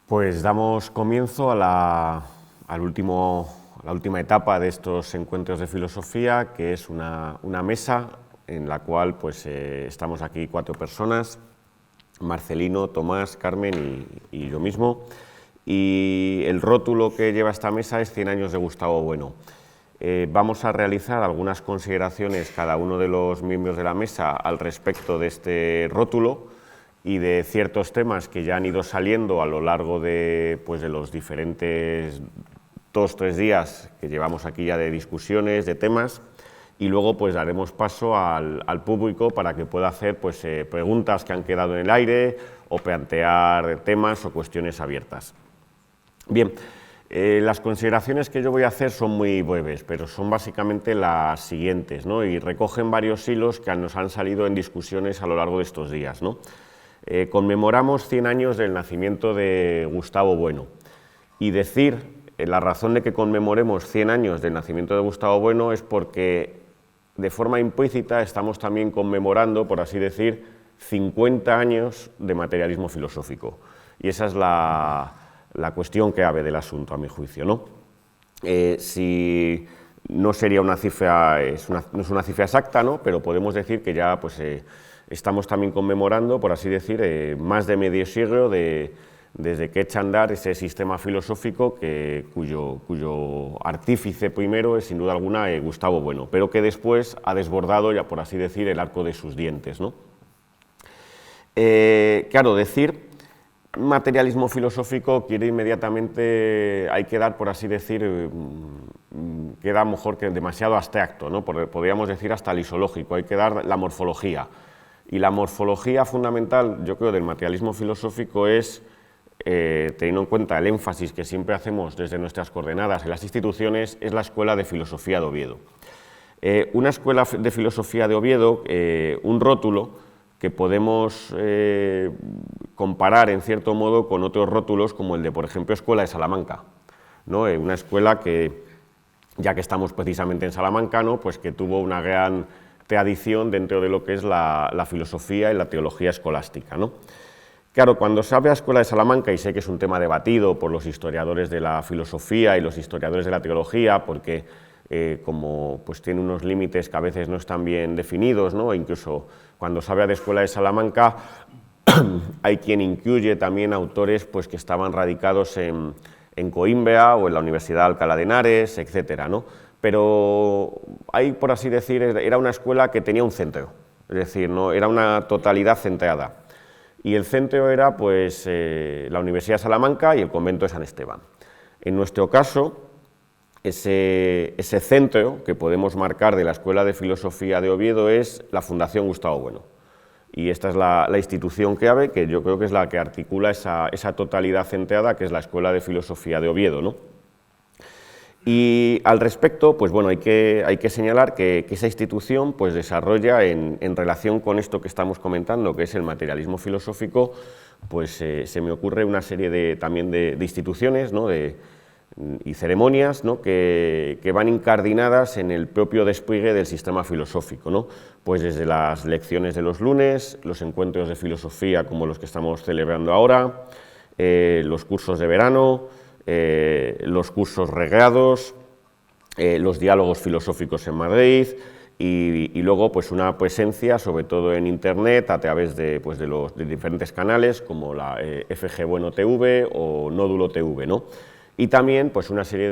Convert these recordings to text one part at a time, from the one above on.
Pues damos comienzo a la última etapa de estos encuentros de filosofía, que es una mesa en la cual pues, estamos aquí 4 personas, Marcelino, Tomás, Carmen y yo mismo, y el rótulo que lleva esta mesa es 100 años de Gustavo Bueno. Vamos a realizar algunas consideraciones cada uno de los miembros de la mesa al respecto de este rótulo y de ciertos temas que ya han ido saliendo a lo largo de los diferentes 2-3 días que llevamos aquí ya de discusiones, de temas, y luego pues daremos paso al público para que pueda hacer preguntas que han quedado en el aire o plantear temas o cuestiones abiertas. Bien, las consideraciones que yo voy a hacer son muy breves, pero son básicamente las siguientes, ¿no? Y recogen varios hilos que nos han salido en discusiones a lo largo de estos días, ¿no? Conmemoramos 100 años del nacimiento de Gustavo Bueno, y decir la razón de que conmemoremos 100 años del nacimiento de Gustavo Bueno es porque de forma implícita estamos también conmemorando, por así decir, 50 años de materialismo filosófico, y esa es la cuestión clave del asunto, a mi juicio, ¿no? Si no sería una cifra, no es una cifra exacta, ¿no? Pero podemos decir que ya estamos también conmemorando, por así decir, más de medio siglo desde que echa a andar ese sistema filosófico cuyo artífice primero es sin duda alguna Gustavo Bueno, pero que después ha desbordado, ya por así decir, el arco de sus dientes, ¿no? Claro, decir materialismo filosófico quiere inmediatamente, hay que dar, por así decir, queda mejor que demasiado abstracto, ¿no? Podríamos decir hasta lisológico, hay que dar la morfología. Y la morfología fundamental, yo creo, del materialismo filosófico es, teniendo en cuenta el énfasis que siempre hacemos desde nuestras coordenadas en las instituciones, es la Escuela de Filosofía de Oviedo. Una Escuela de Filosofía de Oviedo, un rótulo que podemos comparar en cierto modo con otros rótulos como el de, por ejemplo, Escuela de Salamanca, ¿no? Una escuela que, ya que estamos precisamente en Salamanca, ¿no? Pues que tuvo una gran tradición dentro de lo que es la filosofía y la teología escolástica, ¿no? Claro, cuando se habla de Escuela de Salamanca, y sé que es un tema debatido por los historiadores de la filosofía y los historiadores de la teología, porque como pues tiene unos límites que a veces no están bien definidos, ¿no? Incluso cuando se habla de Escuela de Salamanca hay quien incluye también autores pues, que estaban radicados en Coimbra o en la Universidad de Alcalá de Henares, etcétera, ¿no? Pero ahí, por así decir, era una escuela que tenía un centro, es decir, no era una totalidad centrada. Y el centro era pues, la Universidad de Salamanca y el convento de San Esteban. En nuestro caso, ese centro que podemos marcar de la Escuela de Filosofía de Oviedo es la Fundación Gustavo Bueno. Y esta es la institución clave que yo creo que es la que articula esa totalidad centrada que es la Escuela de Filosofía de Oviedo, ¿no? Y al respecto, pues bueno, hay que señalar que esa institución pues, desarrolla en relación con esto que estamos comentando, que es el materialismo filosófico, pues se me ocurre una serie también de instituciones, ¿no? Y ceremonias, ¿no? que van incardinadas en el propio despliegue del sistema filosófico, ¿no? Pues desde las lecciones de los lunes, los encuentros de filosofía como los que estamos celebrando ahora, los cursos de verano, los cursos reglados, los diálogos filosóficos en Madrid y luego pues una presencia sobre todo en internet a través de diferentes canales como la FG Bueno TV o Nódulo TV, ¿no? Y también pues una serie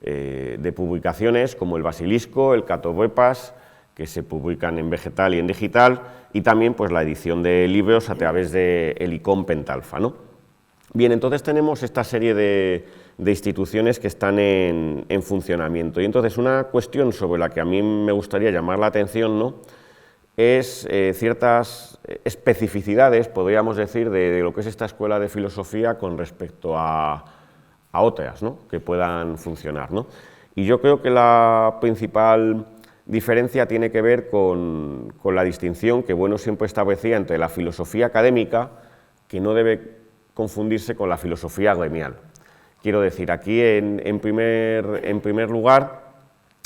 de publicaciones como el Basilisco, el Catovepas, que se publican en vegetal y en digital, y también pues la edición de libros a través de el ICOM Pentalfa, ¿no? Bien, entonces tenemos esta serie de instituciones que están en funcionamiento, y entonces una cuestión sobre la que a mí me gustaría llamar la atención, ¿no? Es ciertas especificidades, podríamos decir, de lo que es esta escuela de filosofía con respecto a otras, ¿no? Que puedan funcionar, ¿no? Y yo creo que la principal diferencia tiene que ver con la distinción que Bueno siempre establecía entre la filosofía académica, que no debe confundirse con la filosofía gremial. Quiero decir, aquí en primer lugar,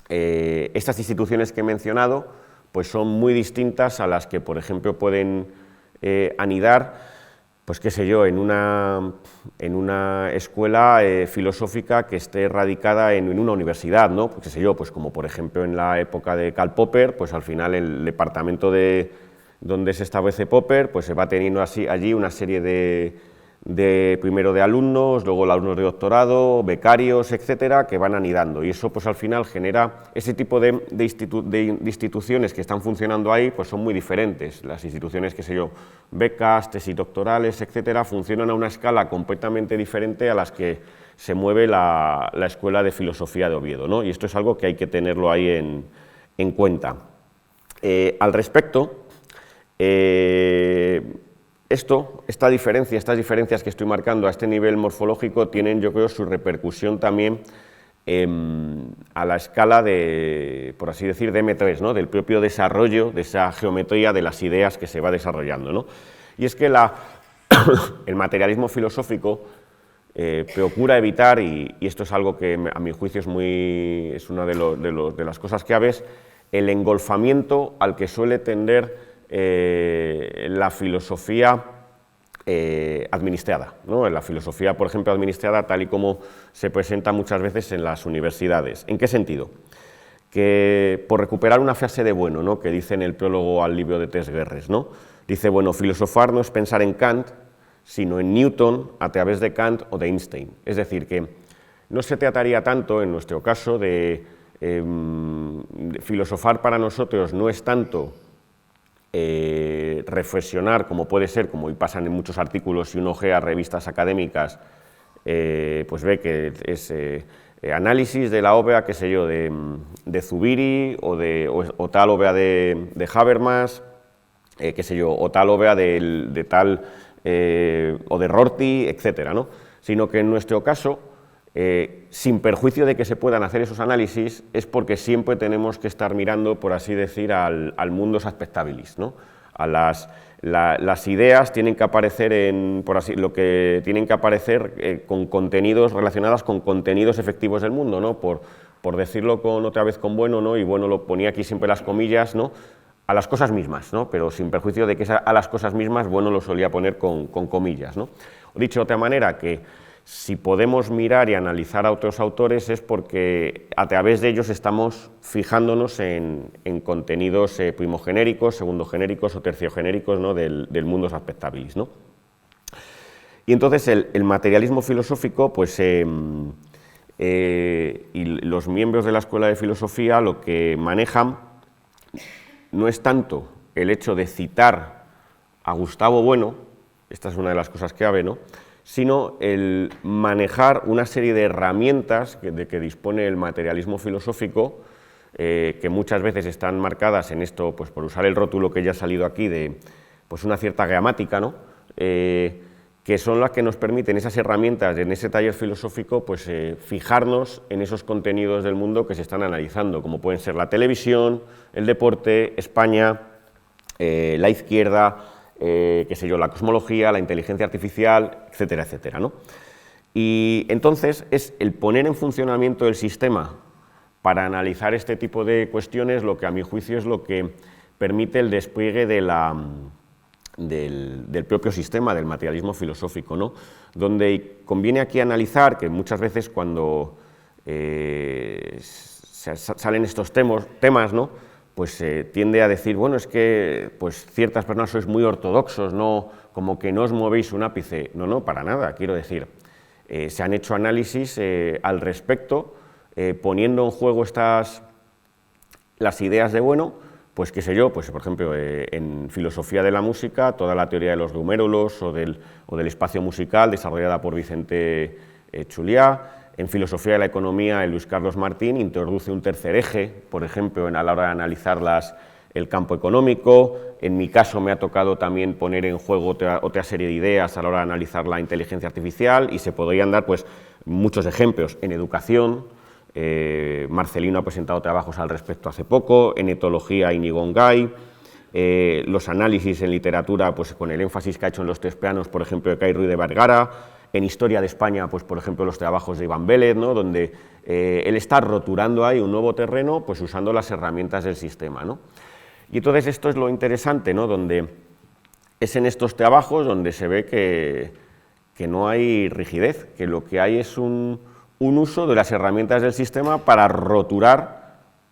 estas instituciones que he mencionado pues son muy distintas a las que, por ejemplo, pueden anidar pues qué sé yo, en una escuela filosófica que esté radicada en una universidad, ¿no? Pues qué sé yo, pues como por ejemplo en la época de Karl Popper, pues al final el departamento donde se establece Popper, pues se va teniendo allí una serie primero de alumnos, luego alumnos de doctorado, becarios, etcétera, que van anidando, y eso pues al final genera ese tipo de instituciones que están funcionando ahí, pues son muy diferentes. Las instituciones, qué sé yo, becas, tesis doctorales, etcétera, funcionan a una escala completamente diferente a las que se mueve la Escuela de Filosofía de Oviedo, ¿no? Y esto es algo que hay que tenerlo ahí en cuenta. Al respecto, estas diferencias que estoy marcando a este nivel morfológico tienen, yo creo, su repercusión también a la escala de, por así decir, de M3, ¿no? Del propio desarrollo de esa geometría de las ideas que se va desarrollando, ¿no? Y es que el materialismo filosófico procura evitar, y esto es algo que a mi juicio es una de las cosas claves, el engolfamiento al que suele tender la filosofía administrada, ¿no? La filosofía, por ejemplo, administrada tal y como se presenta muchas veces en las universidades. ¿En qué sentido? Que, por recuperar una frase de Bueno, ¿no?, que dice en el prólogo al libro de Tres Guerres, ¿no? Dice, bueno, filosofar no es pensar en Kant, sino en Newton a través de Kant o de Einstein. Es decir, que no se trataría tanto, en nuestro caso, de filosofar para nosotros no es tanto reflexionar, como puede ser, como hoy pasan en muchos artículos, si uno ojea revistas académicas, pues ve que es análisis de la obra, qué sé yo, de Zubiri o tal obra de Habermas, qué sé yo, o tal obra de tal o de Rorty, etcétera, ¿no? Sino que en nuestro caso, sin perjuicio de que se puedan hacer esos análisis, es porque siempre tenemos que estar mirando, por así decir, al mundus aspectabilis, ¿no? Las ideas tienen que aparecer tienen que aparecer con contenidos relacionados con contenidos efectivos del mundo, ¿no? Por decirlo otra vez con Bueno, ¿no? Y Bueno lo ponía aquí siempre las comillas, ¿no?, a las cosas mismas, ¿no?, pero sin perjuicio de que a las cosas mismas, Bueno lo solía poner con comillas, ¿no? O dicho de otra manera, que si podemos mirar y analizar a otros autores es porque a través de ellos estamos fijándonos en contenidos primogenéricos, segundogenéricos o terciogenéricos, ¿no?, del mundo aspectabilis, ¿no? Y entonces el materialismo filosófico, pues, y los miembros de la Escuela de Filosofía lo que manejan no es tanto el hecho de citar a Gustavo Bueno, esta es una de las cosas clave, ¿no?, sino el manejar una serie de herramientas de que dispone el materialismo filosófico, que muchas veces están marcadas en esto, pues por usar el rótulo que ya ha salido aquí, de pues una cierta gramática, ¿no?, que son las que nos permiten, esas herramientas en ese taller filosófico, pues fijarnos en esos contenidos del mundo que se están analizando, como pueden ser la televisión, el deporte, España, la izquierda, qué sé yo, la cosmología, la inteligencia artificial, etcétera, etcétera, ¿no? Y entonces es el poner en funcionamiento el sistema para analizar este tipo de cuestiones lo que a mi juicio es lo que permite el despliegue del propio sistema, del materialismo filosófico, ¿no? Donde conviene aquí analizar que muchas veces cuando salen estos temas, ¿no?, pues tiende a decir, bueno, es que pues ciertas personas sois muy ortodoxos, ¿no?, como que no os movéis un ápice. No, no, para nada, quiero decir, se han hecho análisis al respecto, poniendo en juego las ideas de Bueno, pues qué sé yo, pues por ejemplo, en filosofía de la música, toda la teoría de los glomérulos o del espacio musical desarrollada por Vicente Chuliá. En filosofía de la economía, Luis Carlos Martín introduce un tercer eje, por ejemplo, a la hora de analizar el campo económico. En mi caso me ha tocado también poner en juego otra serie de ideas a la hora de analizar la inteligencia artificial, y se podrían dar pues muchos ejemplos. En educación, Marcelino ha presentado trabajos al respecto hace poco, en etología Íñigo Ongay, los análisis en literatura, pues con el énfasis que ha hecho en los tres planos, por ejemplo, de Cai Ruiz de Vergara. En historia de España, pues por ejemplo, los trabajos de Iván Vélez, ¿no?, donde él está roturando ahí un nuevo terreno, pues usando las herramientas del sistema, ¿no? Y entonces esto es lo interesante, ¿no?, donde es en estos trabajos donde se ve que no hay rigidez, que lo que hay es un uso de las herramientas del sistema para roturar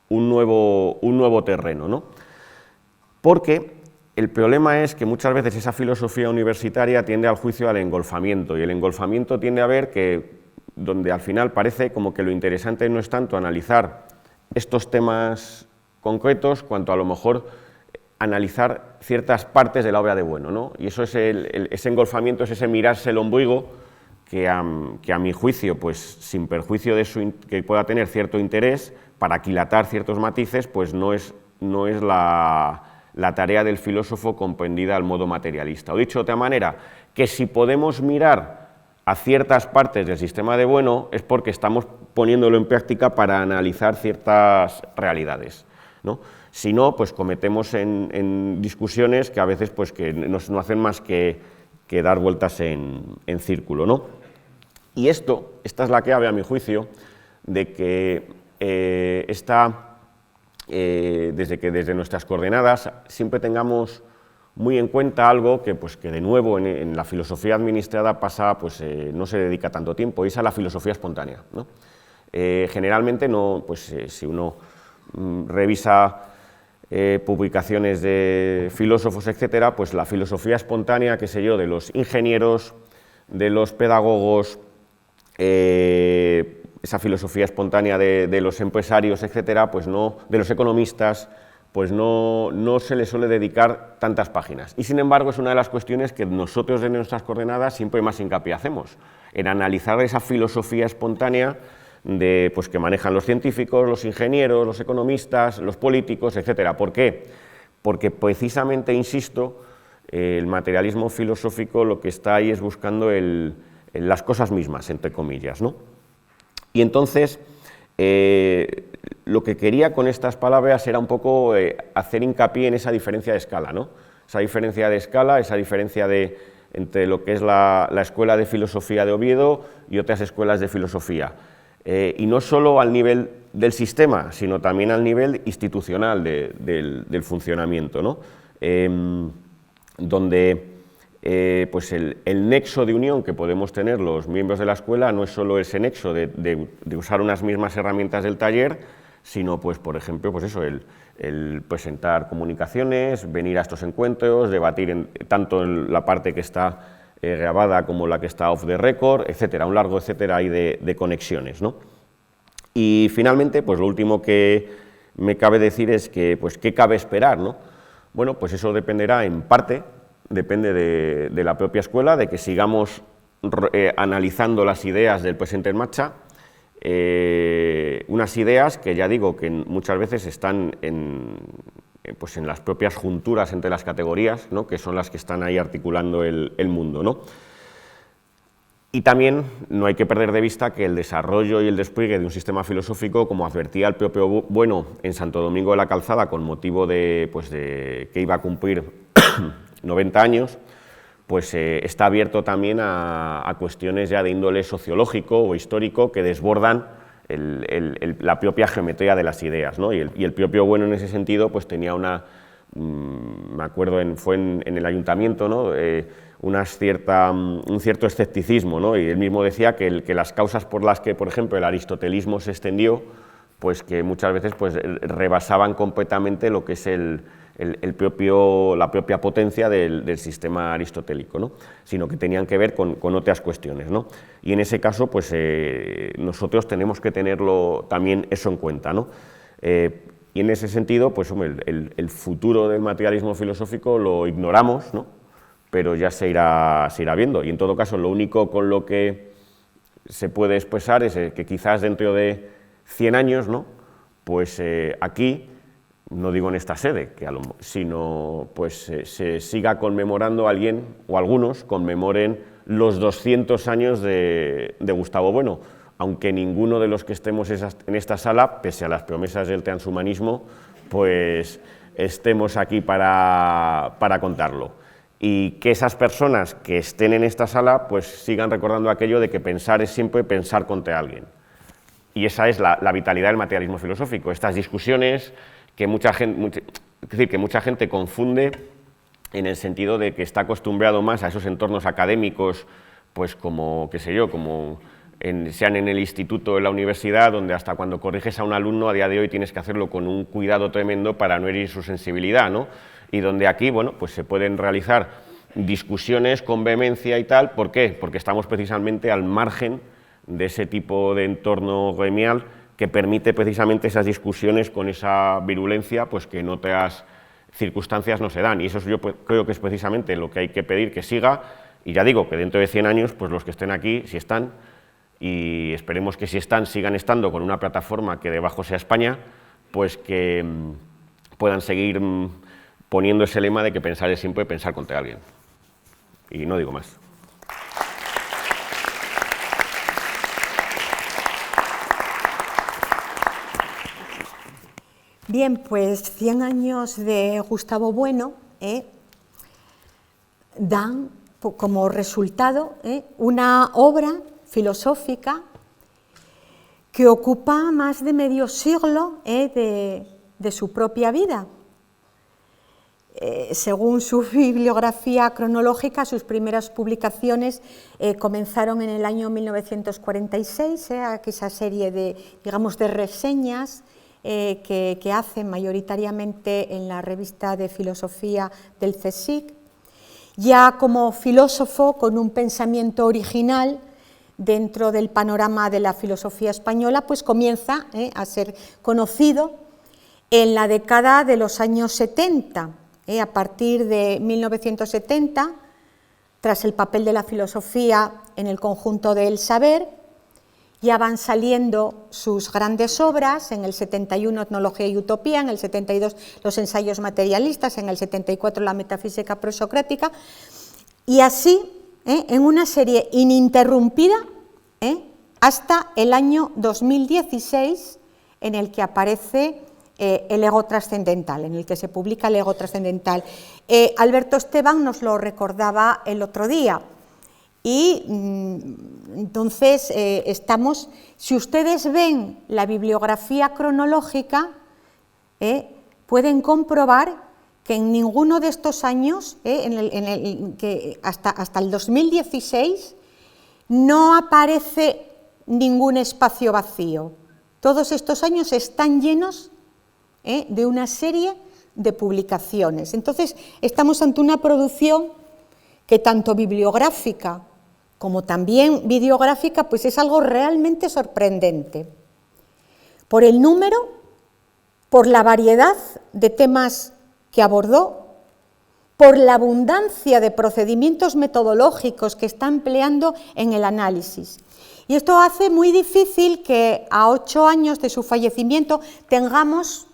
un nuevo terreno, ¿no? Porque el problema es que muchas veces esa filosofía universitaria tiende al juicio al engolfamiento, y el engolfamiento tiende a ver que donde al final parece como que lo interesante no es tanto analizar estos temas concretos, cuanto a lo mejor analizar ciertas partes de la obra de Bueno, ¿no? Y eso es ese engolfamiento, es ese mirarse el ombligo que a mi juicio, pues sin perjuicio de que pueda tener cierto interés, para aquilatar ciertos matices, pues no es la tarea del filósofo comprendida al modo materialista. O dicho de otra manera, que si podemos mirar a ciertas partes del sistema de Bueno es porque estamos poniéndolo en práctica para analizar ciertas realidades, ¿no? Si no, pues cometemos en discusiones que a veces pues, que no hacen más que dar vueltas en círculo, ¿no? Y esta es la clave, a mi juicio, de que desde nuestras coordenadas siempre tengamos muy en cuenta algo que de nuevo en la filosofía administrada pasa, no se dedica tanto tiempo, y es a la filosofía espontánea, ¿no? Generalmente no, si uno revisa publicaciones de filósofos, etcétera, pues la filosofía espontánea, qué sé yo, de los ingenieros, de los pedagogos, esa filosofía espontánea de los empresarios, etcétera, de los economistas, no se le suele dedicar tantas páginas. Y sin embargo es una de las cuestiones que nosotros en nuestras coordenadas siempre más hincapié hacemos, en analizar esa filosofía espontánea que manejan los científicos, los ingenieros, los economistas, los políticos, etcétera. ¿Por qué? Porque precisamente, insisto, el materialismo filosófico lo que está ahí es buscando las cosas mismas, entre comillas, ¿no? Y entonces, lo que quería con estas palabras era un poco hacer hincapié en esa diferencia de escala, ¿no? Esa diferencia de escala, esa diferencia entre lo que es la Escuela de Filosofía de Oviedo y otras escuelas de filosofía. Y no solo al nivel del sistema, sino también al nivel institucional del funcionamiento, ¿no? Donde el nexo de unión que podemos tener los miembros de la escuela no es solo ese nexo de usar unas mismas herramientas del taller, sino, por ejemplo, el presentar comunicaciones, venir a estos encuentros, debatir tanto en la parte que está grabada como la que está off the record, etcétera, un largo etcétera ahí de conexiones, ¿no? Y finalmente, lo último que me cabe decir es que, ¿qué cabe esperar, no? Bueno, eso dependerá en parte, depende de la propia escuela, de que sigamos analizando las ideas del presente en marcha, unas ideas que ya digo que muchas veces están en las propias junturas entre las categorías, ¿no? Que son las que están ahí articulando el mundo, ¿no? Y también no hay que perder de vista que el desarrollo y el despliegue de un sistema filosófico, como advertía el propio Bueno en Santo Domingo de la Calzada con motivo de que iba a cumplir 90 años, está abierto también a cuestiones ya de índole sociológico o histórico que desbordan la propia geometría de las ideas, ¿no? Y el propio Bueno en ese sentido tenía me acuerdo, fue en el ayuntamiento, ¿no? Un cierto escepticismo, ¿no? Y él mismo decía que las causas por las que, por ejemplo, el aristotelismo se extendió, que muchas veces rebasaban completamente lo que es la propia potencia del sistema aristotélico, ¿no? Sino que tenían que ver con otras cuestiones, ¿no? Y en ese caso, nosotros tenemos que tenerlo también eso en cuenta, ¿no? Y en ese sentido, el futuro del materialismo filosófico lo ignoramos, ¿no? Pero ya se irá viendo. Y en todo caso, lo único con lo que se puede expresar es que quizás dentro de 100 años, ¿no? Aquí, no digo en esta sede, sino se siga conmemorando alguien, o algunos conmemoren los 200 años de Gustavo Bueno, aunque ninguno de los que estemos en esta sala, pese a las promesas del transhumanismo, estemos aquí para contarlo. Y que esas personas que estén en esta sala sigan recordando aquello de que pensar es siempre pensar contra alguien. Y esa es la vitalidad del materialismo filosófico, estas discusiones que mucha gente confunde en el sentido de que está acostumbrado más a esos entornos académicos, pues como, qué sé yo, como sean en el instituto o en la universidad, donde hasta cuando corriges a un alumno a día de hoy tienes que hacerlo con un cuidado tremendo para no herir su sensibilidad, ¿no? Y donde aquí, bueno, pues se pueden realizar discusiones con vehemencia y tal. ¿Por qué? Porque estamos precisamente al margen de ese tipo de entorno gremial que permite precisamente esas discusiones con esa virulencia, pues que en otras circunstancias no se dan, y eso yo creo que es precisamente lo que hay que pedir que siga, y ya digo que dentro de 100 años, pues los que estén aquí, si están, y esperemos que si están, sigan estando con una plataforma que debajo sea España, pues que puedan seguir poniendo ese lema de que pensar es siempre pensar contra alguien. Y no digo más. Bien, pues 100 años de Gustavo Bueno dan como resultado una obra filosófica que ocupa más de medio siglo de su propia vida. Según su bibliografía cronológica, sus primeras publicaciones comenzaron en el año 1946, esa serie de, digamos, de reseñas que hacen mayoritariamente en la revista de filosofía del CSIC. Ya como filósofo con un pensamiento original dentro del panorama de la filosofía española, pues comienza a ser conocido en la década de los años 70, a partir de 1970, tras el papel de la filosofía en el conjunto del saber. Ya van saliendo sus grandes obras, en el 71 Etnología y Utopía, en el 72 los ensayos materialistas, en el 74 la metafísica prosocrática, y así en una serie ininterrumpida hasta el año 2016, en el que aparece el ego trascendental, en el que se publica el ego trascendental. Alberto Esteban nos lo recordaba el otro día. Y entonces estamos, si ustedes ven la bibliografía cronológica, pueden comprobar que en ninguno de estos años, que hasta el 2016, no aparece ningún espacio vacío. Todos estos años están llenos de una serie de publicaciones. Entonces estamos ante una producción que tanto bibliográfica como también videográfica, pues es algo realmente sorprendente. Por el número, por la variedad de temas que abordó, por la abundancia de procedimientos metodológicos que está empleando en el análisis. Y esto hace muy difícil que a 8 años de su fallecimiento tengamos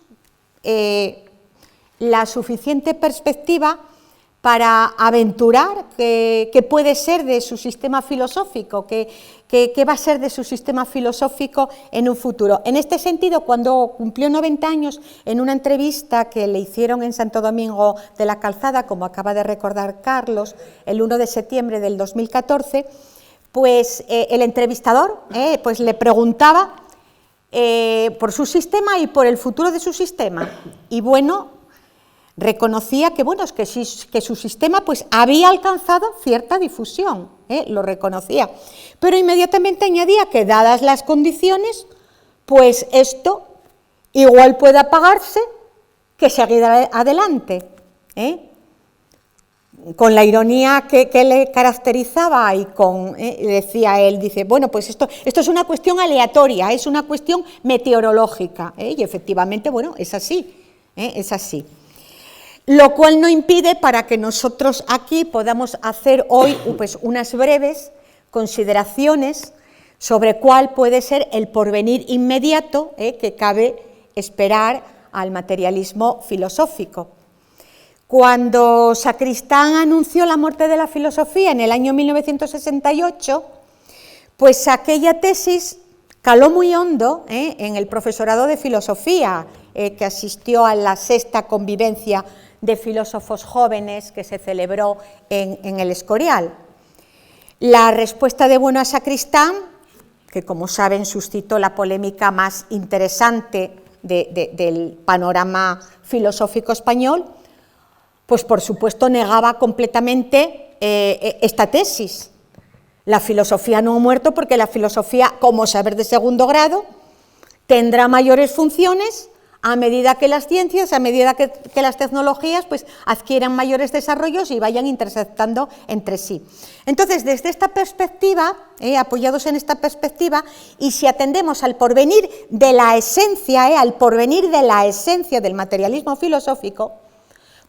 la suficiente perspectiva para aventurar qué puede ser de su sistema filosófico, qué va a ser de su sistema filosófico en un futuro. En este sentido, cuando cumplió 90 años, en una entrevista que le hicieron en Santo Domingo de la Calzada, como acaba de recordar Carlos, el 1 de septiembre del 2014, pues el entrevistador pues le preguntaba por su sistema y por el futuro de su sistema. Y bueno, reconocía que, bueno, que su sistema pues, había alcanzado cierta difusión, lo reconocía, pero inmediatamente añadía que, dadas las condiciones, pues esto igual puede apagarse que seguir adelante. Con la ironía que le caracterizaba y decía él, dice, bueno, pues esto es una cuestión aleatoria, es una cuestión meteorológica, y efectivamente, bueno, es así, es así. Lo cual no impide para que nosotros aquí podamos hacer hoy pues, unas breves consideraciones sobre cuál puede ser el porvenir inmediato que cabe esperar al materialismo filosófico. Cuando Sacristán anunció la muerte de la filosofía en el año 1968, pues aquella tesis caló muy hondo en el profesorado de filosofía que asistió a la 6ª convivencia de filósofos jóvenes que se celebró en el Escorial. La respuesta de Bueno a Sacristán, que como saben suscitó la polémica más interesante del panorama filosófico español, pues por supuesto negaba completamente esta tesis. La filosofía no ha muerto porque la filosofía, como saber de segundo grado, tendrá mayores funciones a medida que las ciencias, a medida que las tecnologías pues, adquieran mayores desarrollos y vayan intersectando entre sí. Entonces, desde esta perspectiva, apoyados en esta perspectiva, y si atendemos al porvenir de la esencia, al porvenir de la esencia del materialismo filosófico,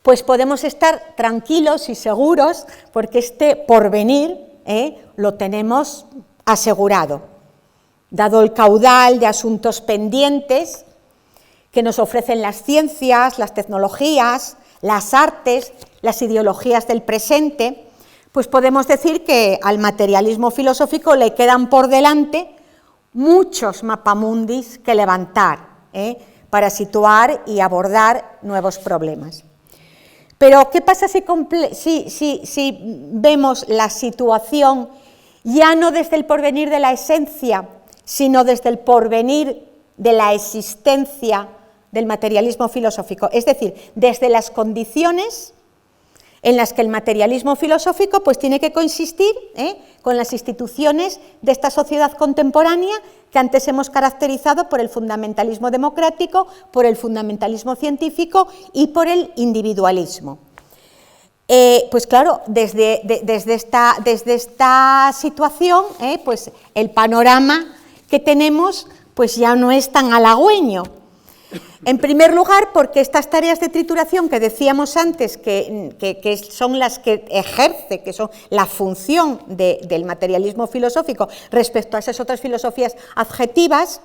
pues podemos estar tranquilos y seguros porque este porvenir lo tenemos asegurado, dado el caudal de asuntos pendientes que nos ofrecen las ciencias, las tecnologías, las artes, las ideologías del presente, pues podemos decir que al materialismo filosófico le quedan por delante muchos mapamundis que levantar para situar y abordar nuevos problemas. Pero, ¿qué pasa si vemos la situación ya no desde el porvenir de la esencia, sino desde el porvenir de la existencia del materialismo filosófico? Es decir, desde las condiciones en las que el materialismo filosófico pues, tiene que coexistir con las instituciones de esta sociedad contemporánea que antes hemos caracterizado por el fundamentalismo democrático, por el fundamentalismo científico y por el individualismo. Pues claro, desde esta situación, pues el panorama que tenemos pues ya no es tan halagüeño. En primer lugar, porque estas tareas de trituración que decíamos antes, que son las que ejerce, que son la función del materialismo filosófico respecto a esas otras filosofías adjetivas,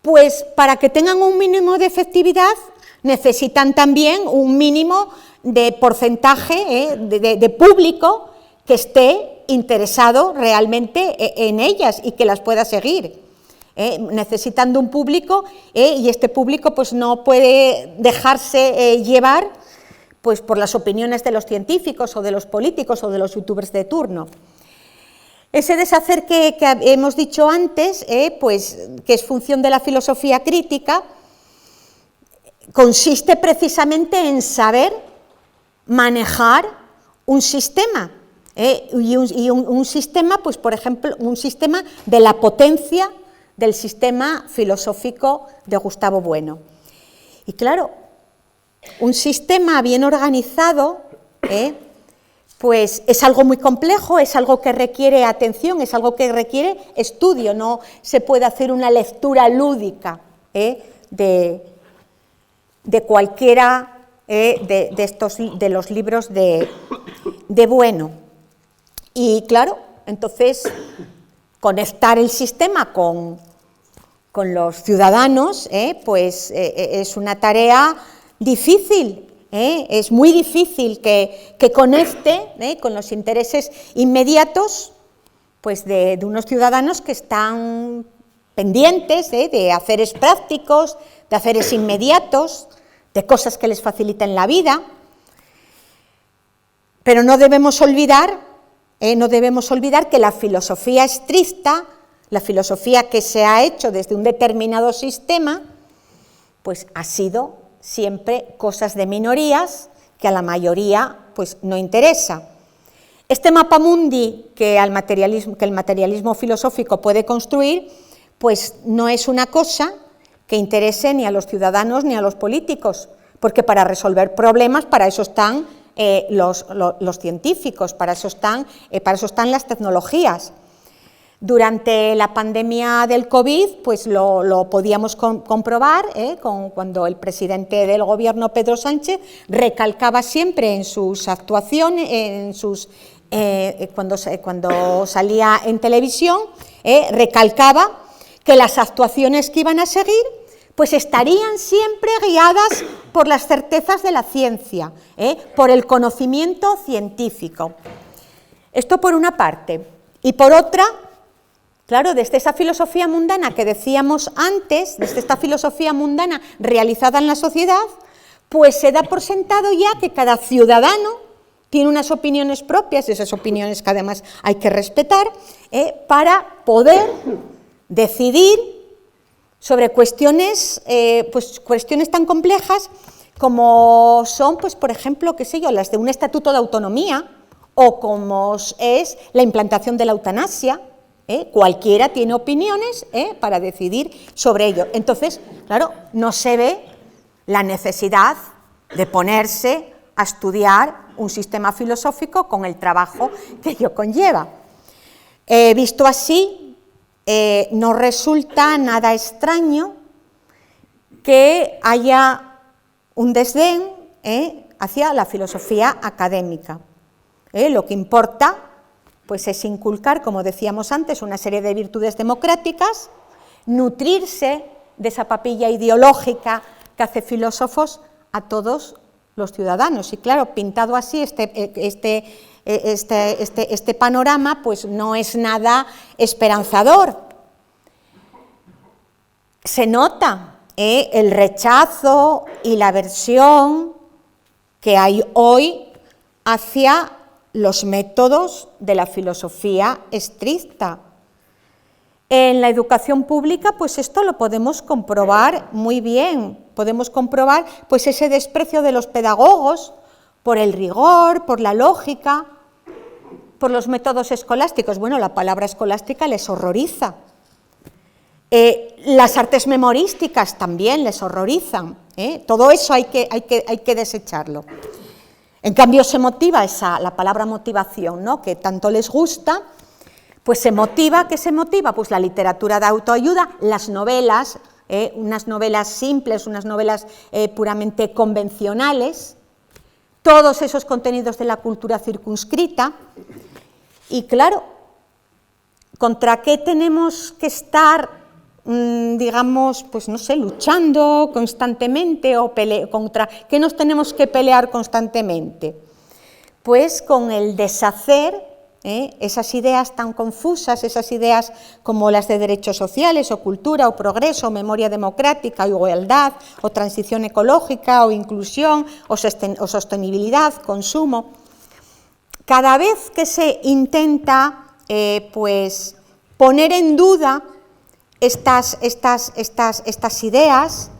pues para que tengan un mínimo de efectividad necesitan también un mínimo de porcentaje de público que esté interesado realmente en ellas y que las pueda seguir. Necesitando un público y este público pues, no puede dejarse llevar pues, por las opiniones de los científicos o de los políticos o de los youtubers de turno. Ese deshacer que hemos dicho antes, pues, que es función de la filosofía crítica, consiste precisamente en saber manejar un sistema, y un sistema, pues, por ejemplo, un sistema de la potencia del sistema filosófico de Gustavo Bueno. Y claro, un sistema bien organizado, pues es algo muy complejo, es algo que requiere atención, es algo que requiere estudio, no se puede hacer una lectura lúdica de cualquiera de los libros de Bueno. Y claro, entonces conectar el sistema con los ciudadanos, pues es una tarea difícil, es muy difícil que conecte con los intereses inmediatos pues de unos ciudadanos que están pendientes de haceres prácticos, de haceres inmediatos, de cosas que les faciliten la vida. Pero no debemos olvidar que la filosofía estricta, la filosofía que se ha hecho desde un determinado sistema, pues ha sido siempre cosas de minorías que a la mayoría pues, no interesa. Este mapamundi que el materialismo filosófico puede construir, pues no es una cosa que interese ni a los ciudadanos ni a los políticos, porque para resolver problemas, para eso están los científicos, para eso están las tecnologías. Durante la pandemia del COVID, pues lo podíamos comprobar cuando el presidente del gobierno, Pedro Sánchez, recalcaba siempre en sus actuaciones, cuando salía en televisión, recalcaba que las actuaciones que iban a seguir pues estarían siempre guiadas por las certezas de la ciencia, por el conocimiento científico. Esto por una parte. Y por otra, claro, desde esa filosofía mundana que decíamos antes, desde esta filosofía mundana realizada en la sociedad, pues se da por sentado ya que cada ciudadano tiene unas opiniones propias, esas opiniones que además hay que respetar, para poder decidir sobre cuestiones tan complejas como son, pues, por ejemplo, qué sé yo, las de un estatuto de autonomía, o como es la implantación de la eutanasia. Cualquiera tiene opiniones para decidir sobre ello. Entonces, claro, no se ve la necesidad de ponerse a estudiar un sistema filosófico con el trabajo que ello conlleva. Visto así, no resulta nada extraño que haya un desdén hacia la filosofía académica. Lo que importa, pues, es inculcar, como decíamos antes, una serie de virtudes democráticas, nutrirse de esa papilla ideológica que hace filósofos a todos los ciudadanos. Y claro, pintado así este panorama, pues no es nada esperanzador. Se nota el rechazo y la aversión que hay hoy hacia los métodos de la filosofía estricta. En la educación pública, pues esto lo podemos comprobar muy bien. Podemos comprobar, pues, ese desprecio de los pedagogos por el rigor, por la lógica, por los métodos escolásticos. Bueno, la palabra escolástica les horroriza. Las artes memorísticas también les horrorizan. Todo eso hay que desecharlo. En cambio, se motiva la palabra motivación, ¿no?, que tanto les gusta, pues se motiva. ¿Qué se motiva? Pues la literatura de autoayuda, las novelas, unas novelas simples, unas novelas puramente convencionales, todos esos contenidos de la cultura circunscrita. Y claro, ¿contra qué tenemos que estar, digamos, pues no sé, luchando constantemente, o contra qué nos tenemos que pelear constantemente? Pues con el deshacer esas ideas tan confusas, esas ideas como las de derechos sociales, o cultura, o progreso, o memoria democrática, o igualdad, o transición ecológica, o inclusión, o sostenibilidad, consumo. Cada vez que se intenta pues poner en duda estas ideas,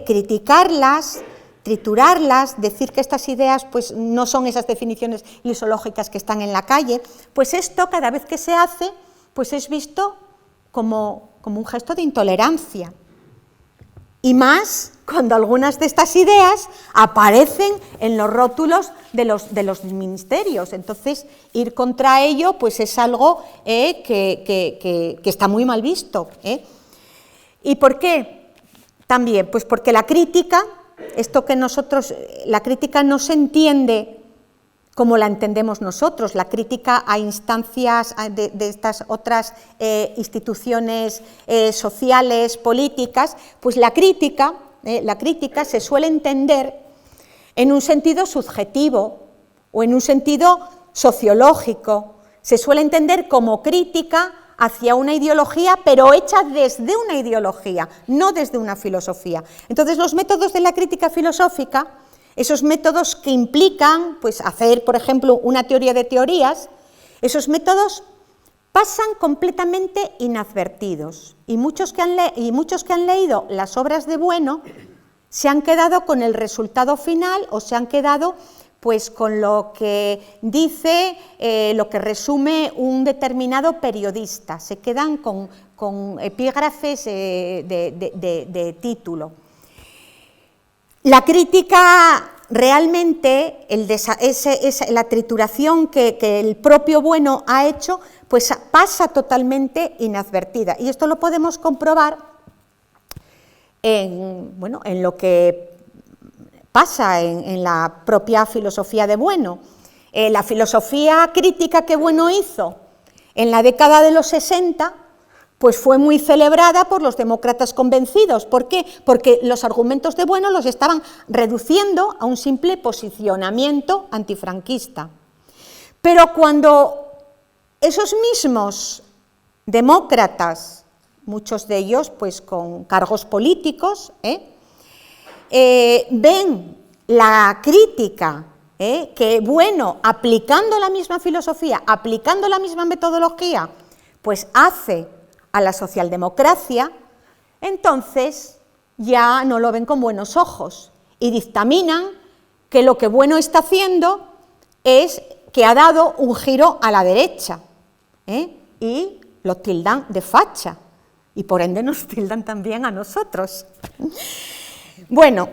criticarlas, triturarlas, decir que estas ideas, pues, no son esas definiciones lisológicas que están en la calle, pues esto, cada vez que se hace, pues es visto como un gesto de intolerancia. Y más cuando algunas de estas ideas aparecen en los rótulos de los ministerios. Entonces, ir contra ello, pues, es algo que está muy mal visto. ¿Y por qué? También, pues porque la crítica, la crítica no se entiende como la entendemos nosotros. La crítica a instancias de estas otras instituciones sociales, políticas, pues la crítica se suele entender en un sentido subjetivo o en un sentido sociológico. Se suele entender como crítica hacia una ideología, pero hecha desde una ideología, no desde una filosofía. Entonces, los métodos de la crítica filosófica, esos métodos que implican, pues, hacer, por ejemplo, una teoría de teorías, esos métodos pasan completamente inadvertidos. Y muchos que han leído las obras de Bueno se han quedado con el resultado final, o se han quedado, pues, con lo que dice, lo que resume un determinado periodista. Se quedan con epígrafes de título. La crítica realmente, la trituración que el propio Bueno ha hecho, pues pasa totalmente inadvertida. Y esto lo podemos comprobar en lo que pasa en la propia filosofía de Bueno. La filosofía crítica que Bueno hizo en la década de los 60, pues fue muy celebrada por los demócratas convencidos. ¿Por qué? Porque los argumentos de Bueno los estaban reduciendo a un simple posicionamiento antifranquista. Pero cuando esos mismos demócratas, muchos de ellos pues con cargos políticos, ven la crítica que Bueno, aplicando la misma filosofía, aplicando la misma metodología, pues hace a la socialdemocracia, entonces ya no lo ven con buenos ojos y dictaminan que lo que Bueno está haciendo es que ha dado un giro a la derecha, y lo tildan de facha, y por ende nos tildan también a nosotros. Bueno,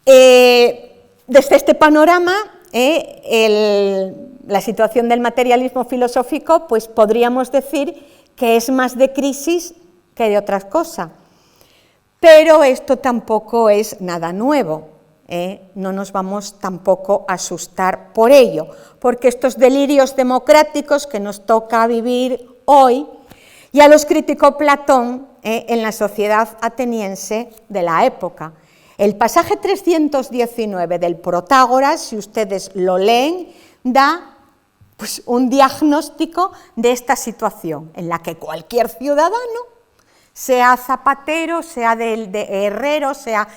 desde este panorama, la situación del materialismo filosófico, pues podríamos decir que es más de crisis que de otra cosa. Pero esto tampoco es nada nuevo, no nos vamos tampoco a asustar por ello, porque estos delirios democráticos que nos toca vivir hoy ya los criticó Platón en la sociedad ateniense de la época. El pasaje 319 del Protágoras, si ustedes lo leen, da pues, un diagnóstico de esta situación, en la que cualquier ciudadano, sea zapatero, sea de herrero, sea,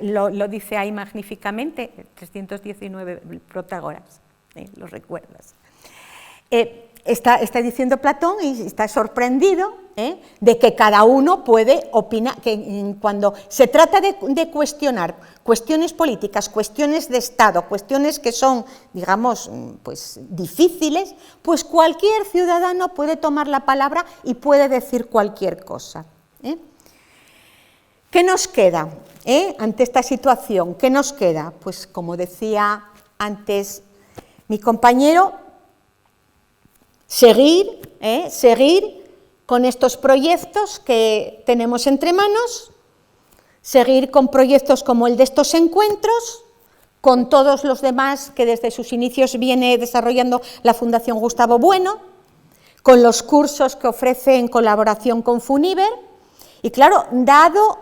lo dice ahí magníficamente, 319 Protágoras, lo recuerdas. Está diciendo Platón y está sorprendido de que cada uno puede opinar, que cuando se trata de cuestionar cuestiones políticas, cuestiones de Estado, cuestiones que son, digamos, pues difíciles, pues cualquier ciudadano puede tomar la palabra y puede decir cualquier cosa. ¿Qué nos queda ante esta situación? ¿Qué nos queda? Pues como decía antes mi compañero, seguir con estos proyectos que tenemos entre manos, seguir con proyectos como el de estos encuentros, con todos los demás que desde sus inicios viene desarrollando la Fundación Gustavo Bueno, con los cursos que ofrece en colaboración con Funiver. Y claro, dado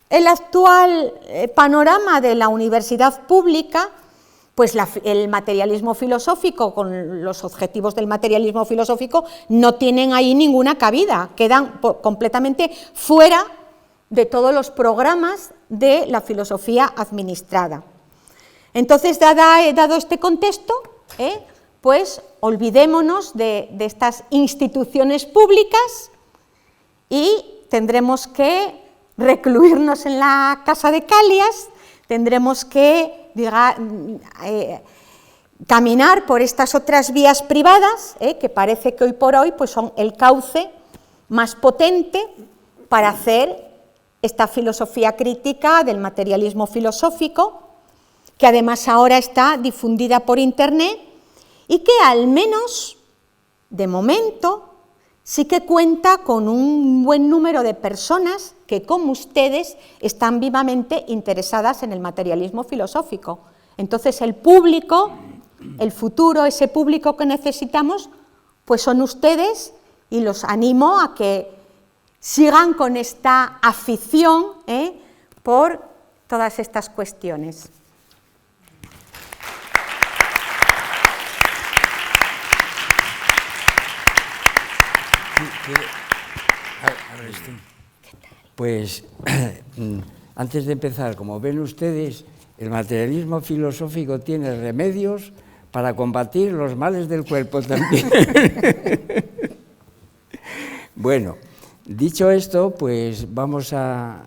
el actual panorama de la universidad pública, pues el materialismo filosófico, con los objetivos del materialismo filosófico, no tienen ahí ninguna cabida, quedan completamente fuera de todos los programas de la filosofía administrada. Entonces, dado este contexto, pues olvidémonos de estas instituciones públicas y tendremos que recluirnos en la casa de Calias, tendremos que caminar por estas otras vías privadas, que parece que hoy por hoy pues son el cauce más potente para hacer esta filosofía crítica del materialismo filosófico, que además ahora está difundida por Internet y que al menos, de momento, sí que cuenta con un buen número de personas que, como ustedes, están vivamente interesadas en el materialismo filosófico. Entonces, el público, el futuro, ese público que necesitamos, pues son ustedes, y los animo a que sigan con esta afición por todas estas cuestiones. Pues antes de empezar, como ven ustedes, el materialismo filosófico tiene remedios para combatir los males del cuerpo también. Bueno, dicho esto, pues vamos a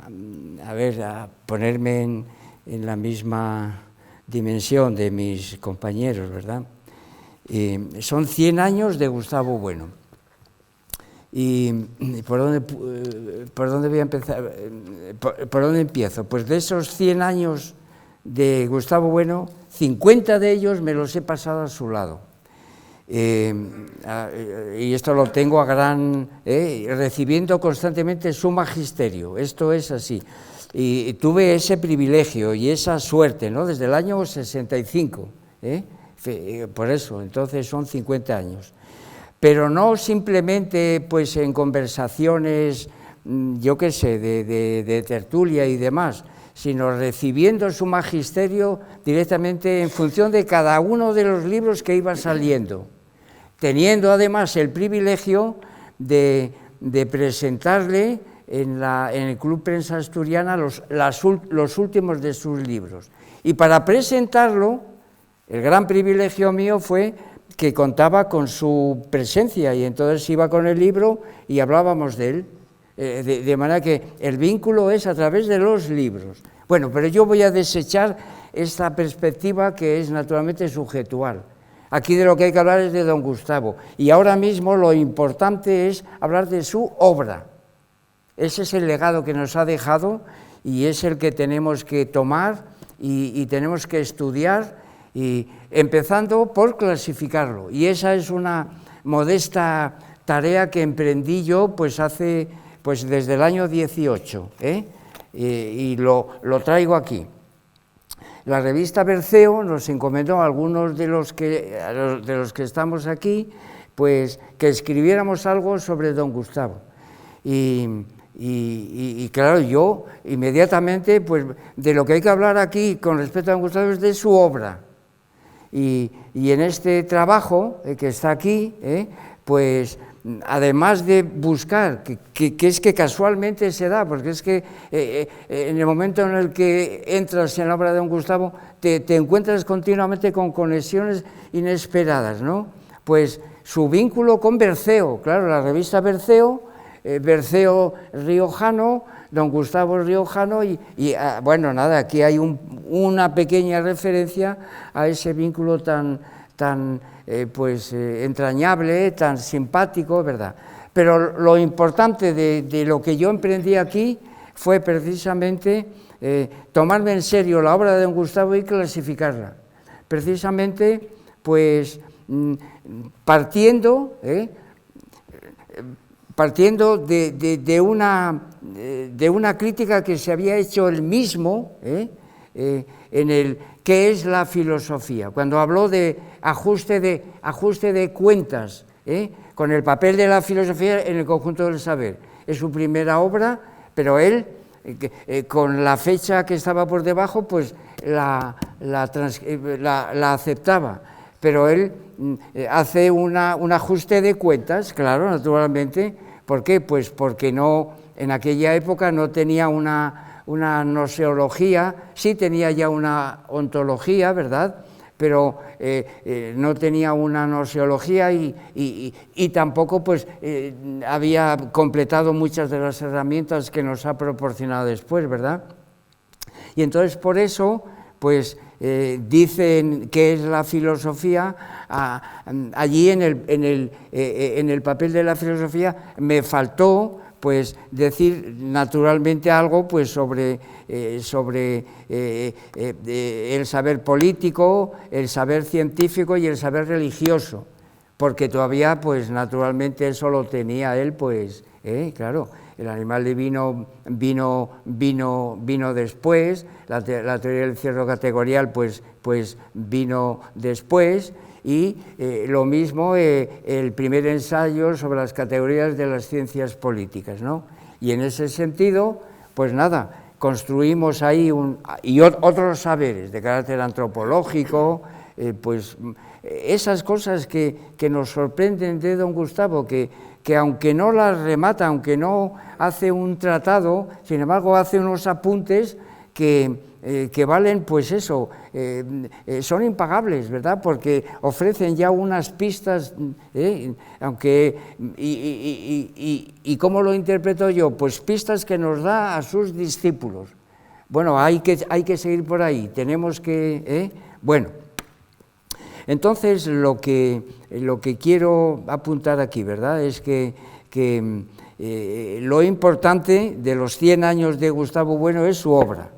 ponerme en la misma dimensión de mis compañeros, ¿verdad? Son 100 años de Gustavo Bueno. ¿Y por dónde voy a empezar? ¿Por dónde empiezo? Pues de esos 100 años de Gustavo Bueno, 50 de ellos me los he pasado a su lado. Y esto lo tengo recibiendo constantemente su magisterio, esto es así. Y tuve ese privilegio y esa suerte, ¿no? Desde el año 65, por eso, entonces son 50 años. Pero no simplemente pues en conversaciones, yo qué sé, de tertulia y demás, sino recibiendo su magisterio directamente en función de cada uno de los libros que iba saliendo, teniendo además el privilegio de presentarle en el Club Prensa Asturiana los últimos de sus libros. Y para presentarlo, el gran privilegio mío fue que contaba con su presencia y entonces iba con el libro y hablábamos de él, de manera que el vínculo es a través de los libros. Bueno, pero yo voy a desechar esta perspectiva que es naturalmente subjetual. Aquí de lo que hay que hablar es de don Gustavo, y ahora mismo lo importante es hablar de su obra. Ese es el legado que nos ha dejado y es el que tenemos que tomar y tenemos que estudiar, y empezando por clasificarlo. Y esa es una modesta tarea que emprendí yo pues desde el año 18, y lo traigo aquí. La revista Berceo nos encomendó a algunos de los que estamos aquí, pues que escribiéramos algo sobre don Gustavo. Y claro, yo inmediatamente, pues de lo que hay que hablar aquí con respecto a don Gustavo es de su obra. Y en este trabajo que está aquí, pues además de buscar, que es que casualmente se da, porque es que en el momento en el que entras en la obra de don Gustavo, te encuentras continuamente con conexiones inesperadas, ¿no? Pues su vínculo con Berceo, claro, la revista Berceo, Berceo riojano, don Gustavo riojano, bueno, nada, aquí hay una pequeña referencia a ese vínculo tan entrañable, tan simpático, ¿verdad? Pero lo importante de lo que yo emprendí aquí fue precisamente tomarme en serio la obra de don Gustavo y clasificarla. Precisamente, pues, partiendo de una crítica que se había hecho él mismo, en el qué es la filosofía, cuando habló de ajuste de cuentas, con el papel de la filosofía en el conjunto del saber. Es su primera obra, pero él, con la fecha que estaba por debajo, pues la aceptaba, pero él hace un ajuste de cuentas, claro, naturalmente. ¿Por qué? Pues porque en aquella época no tenía una gnoseología, sí tenía ya una ontología, ¿verdad?, pero no tenía una gnoseología y tampoco pues había completado muchas de las herramientas que nos ha proporcionado después, ¿verdad? Y entonces por eso pues dicen que es la filosofía. Allí en el papel de la filosofía me faltó pues decir naturalmente algo pues sobre el saber político, el saber científico y el saber religioso, porque todavía pues naturalmente eso lo tenía él, pues claro, el animal divino vino después, la teoría del cierre categorial pues vino después, y lo mismo el primer ensayo sobre las categorías de las ciencias políticas, ¿no? Y en ese sentido, pues nada, construimos ahí otros saberes de carácter antropológico, pues esas cosas que nos sorprenden de don Gustavo, que aunque no las remata, aunque no hace un tratado, sin embargo hace unos apuntes que valen, pues eso, son impagables, ¿verdad?, porque ofrecen ya unas pistas, aunque, y ¿cómo lo interpreto yo? Pues pistas que nos da a sus discípulos. Bueno, hay que seguir por ahí, tenemos que, bueno, entonces lo que quiero apuntar aquí, ¿verdad?, es que lo importante de los 100 años de Gustavo Bueno es su obra.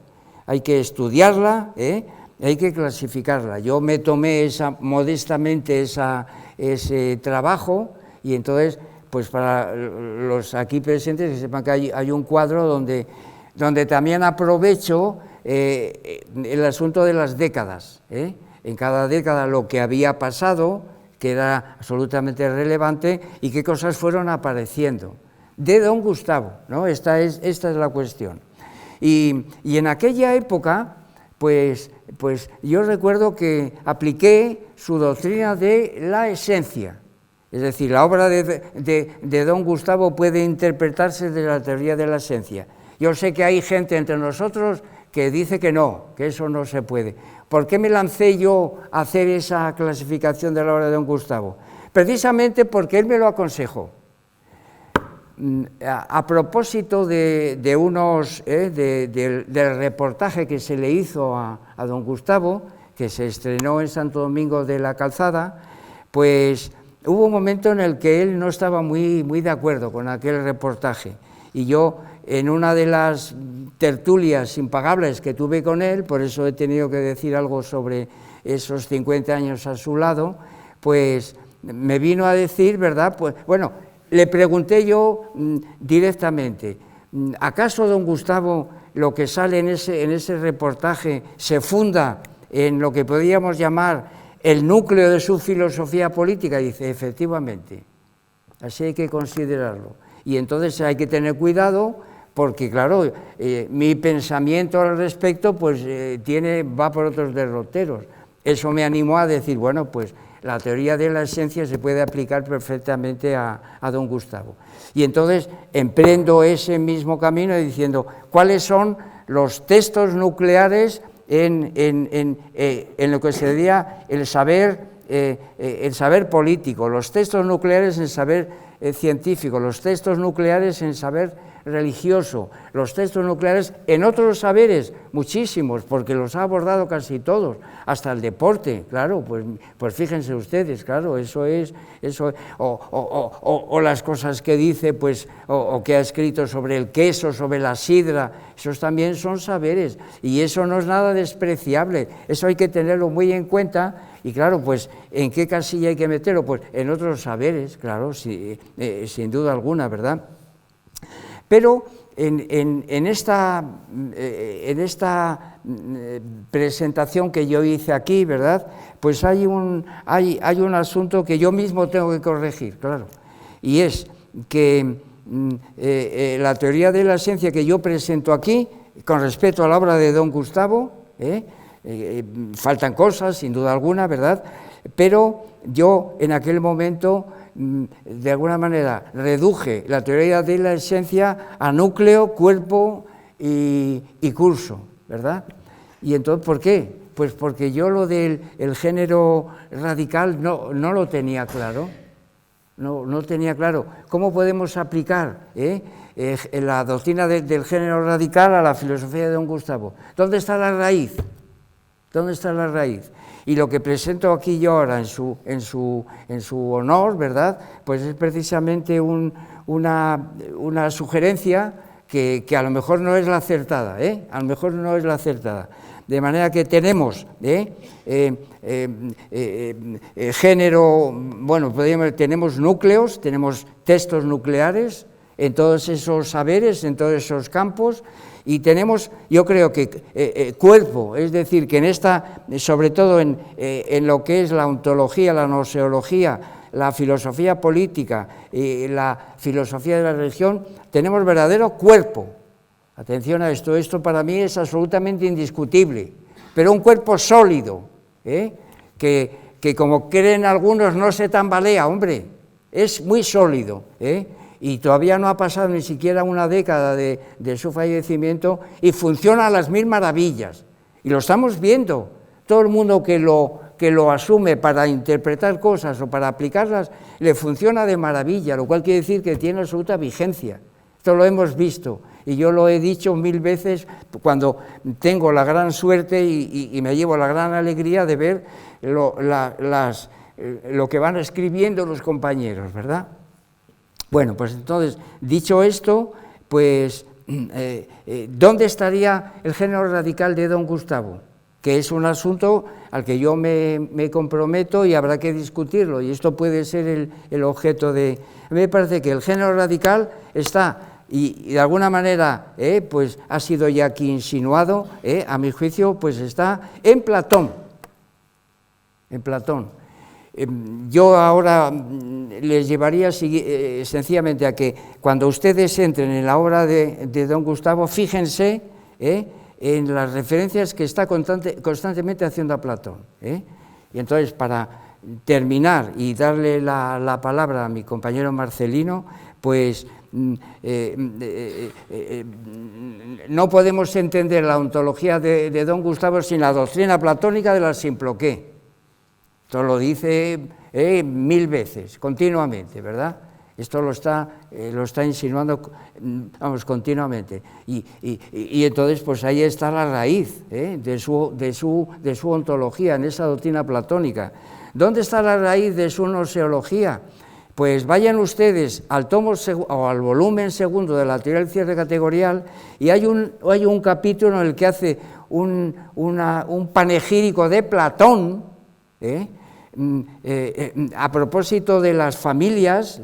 Hay que estudiarla, hay que clasificarla. Yo me tomé modestamente ese trabajo, y entonces, pues para los aquí presentes, que sepan que hay un cuadro donde también aprovecho el asunto de las décadas. En cada década lo que había pasado, que era absolutamente relevante, y qué cosas fueron apareciendo. De don Gustavo, ¿no? Esta es la cuestión. Y en aquella época, pues yo recuerdo que apliqué su doctrina de la esencia. Es decir, la obra de don Gustavo puede interpretarse desde la teoría de la esencia. Yo sé que hay gente entre nosotros que dice que no, que eso no se puede. ¿Por qué me lancé yo a hacer esa clasificación de la obra de don Gustavo? Precisamente porque él me lo aconsejó. a propósito del reportaje que se le hizo a don Gustavo, que se estrenó en Santo Domingo de la Calzada, pues hubo un momento en el que él no estaba muy de acuerdo con aquel reportaje, y yo, en una de las tertulias impagables que tuve con él, por eso he tenido que decir algo sobre esos 50 años a su lado, pues me vino a decir, ¿verdad? Pues bueno, le pregunté yo directamente, ¿acaso don Gustavo lo que sale en ese reportaje se funda en lo que podríamos llamar el núcleo de su filosofía política? Y dice, efectivamente, así hay que considerarlo. Y entonces hay que tener cuidado, porque claro, mi pensamiento al respecto pues va por otros derroteros. Eso me animó a decir, bueno, pues la teoría de la esencia se puede aplicar perfectamente a don Gustavo. Y entonces emprendo ese mismo camino diciendo, ¿cuáles son los textos nucleares en lo que sería el saber político, los textos nucleares en saber científico, los textos nucleares en saber religioso, los textos nucleares en otros saberes, muchísimos, porque los ha abordado casi todos, hasta el deporte, claro, pues fíjense ustedes, claro, eso o las cosas que dice, pues, o que ha escrito sobre el queso, sobre la sidra, esos también son saberes, y eso no es nada despreciable, eso hay que tenerlo muy en cuenta. Y claro, pues, ¿en qué casilla hay que meterlo? Pues en otros saberes, claro, sin duda alguna, ¿verdad? Pero en esta presentación que yo hice aquí, ¿verdad?, pues hay un asunto que yo mismo tengo que corregir, claro, y es que la teoría de la esencia que yo presento aquí, con respecto a la obra de don Gustavo, faltan cosas, sin duda alguna, ¿verdad?, pero yo en aquel momento, de alguna manera, reduje la teoría de la esencia a núcleo, cuerpo y curso, ¿verdad? Y entonces, ¿por qué? Pues porque yo lo del género radical no lo tenía claro, no tenía claro. ¿Cómo podemos aplicar la doctrina del género radical a la filosofía de don Gustavo? ¿Dónde está la raíz? ¿Dónde está la raíz? Y lo que presento aquí yo ahora en su honor, ¿verdad?, pues es precisamente una sugerencia que a lo mejor no es la acertada, a lo mejor no es la acertada. De manera que tenemos género, bueno, tenemos núcleos, tenemos textos nucleares en todos esos saberes, en todos esos campos, y tenemos, yo creo que cuerpo, es decir, que sobre todo en lo que es la ontología, la gnoseología, la filosofía política y la filosofía de la religión, tenemos verdadero cuerpo. Atención a esto para mí es absolutamente indiscutible, pero un cuerpo sólido, que como creen algunos no se tambalea, hombre, es muy sólido, y todavía no ha pasado ni siquiera una década de su fallecimiento y funciona a las mil maravillas, y lo estamos viendo. Todo el mundo que lo asume para interpretar cosas o para aplicarlas, le funciona de maravilla, lo cual quiere decir que tiene absoluta vigencia. Esto lo hemos visto, y yo lo he dicho 1000 veces cuando tengo la gran suerte y me llevo la gran alegría de ver lo que van escribiendo los compañeros, ¿verdad? Bueno, pues entonces, dicho esto, pues, ¿dónde estaría el género radical de don Gustavo? Que es un asunto al que yo me comprometo y habrá que discutirlo, y esto puede ser el objeto de... A mí me parece que el género radical está, y de alguna manera, pues ha sido ya aquí insinuado, a mi juicio, pues está en Platón. En Platón. Yo ahora les llevaría sencillamente a que cuando ustedes entren en la obra de don Gustavo, fíjense en las referencias que está constantemente haciendo a Platón. Y entonces, para terminar y darle la palabra a mi compañero Marcelino, pues no podemos entender la ontología de don Gustavo sin la doctrina platónica de la Simploqué. Esto lo dice 1000 veces, continuamente, ¿verdad? Esto lo está insinuando, vamos, continuamente. Y entonces, pues ahí está la raíz de su ontología, en esa doctrina platónica. ¿Dónde está la raíz de su gnoseología? Pues vayan ustedes al tomo o al volumen segundo de la teoría del cierre categorial, y hay un capítulo en el que hace un panegírico de Platón, a propósito de las familias,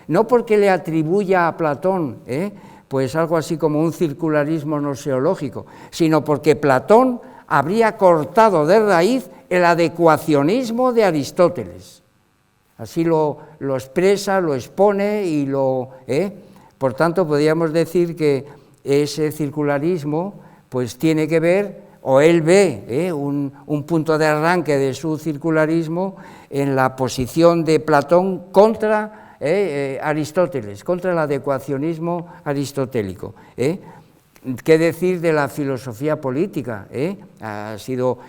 no porque le atribuya a Platón pues algo así como un circularismo gnoseológico, sino porque Platón habría cortado de raíz el adecuacionismo de Aristóteles. Así lo expresa, lo expone y por tanto podríamos decir que ese circularismo pues tiene que ver, o él ve un punto de arranque de su circularismo en la posición de Platón contra Aristóteles, contra el adecuacionismo aristotélico. ¿Qué decir de la filosofía política? Ha sido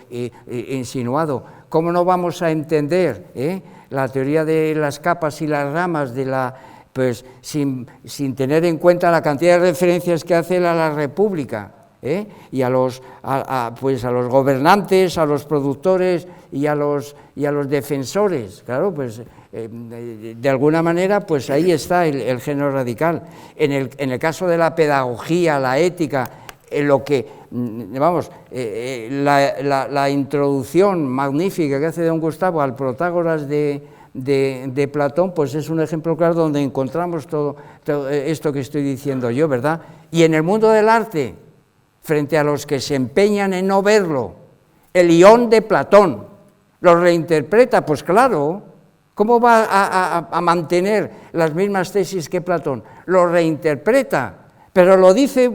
insinuado. ¿Cómo no vamos a entender la teoría de las capas y las ramas de pues sin tener en cuenta la cantidad de referencias que hace a la República? Y a los gobernantes, a los productores y a los defensores? Claro, pues de alguna manera, pues ahí está el género radical. En el caso de la pedagogía, la ética, lo que, vamos, la introducción magnífica que hace don Gustavo al Protágoras de Platón, pues es un ejemplo claro donde encontramos todo esto que estoy diciendo yo, ¿verdad? Y en el mundo del arte, frente a los que se empeñan en no verlo, el Ión de Platón lo reinterpreta, pues claro, ¿cómo va a mantener las mismas tesis que Platón? Lo reinterpreta, pero lo dice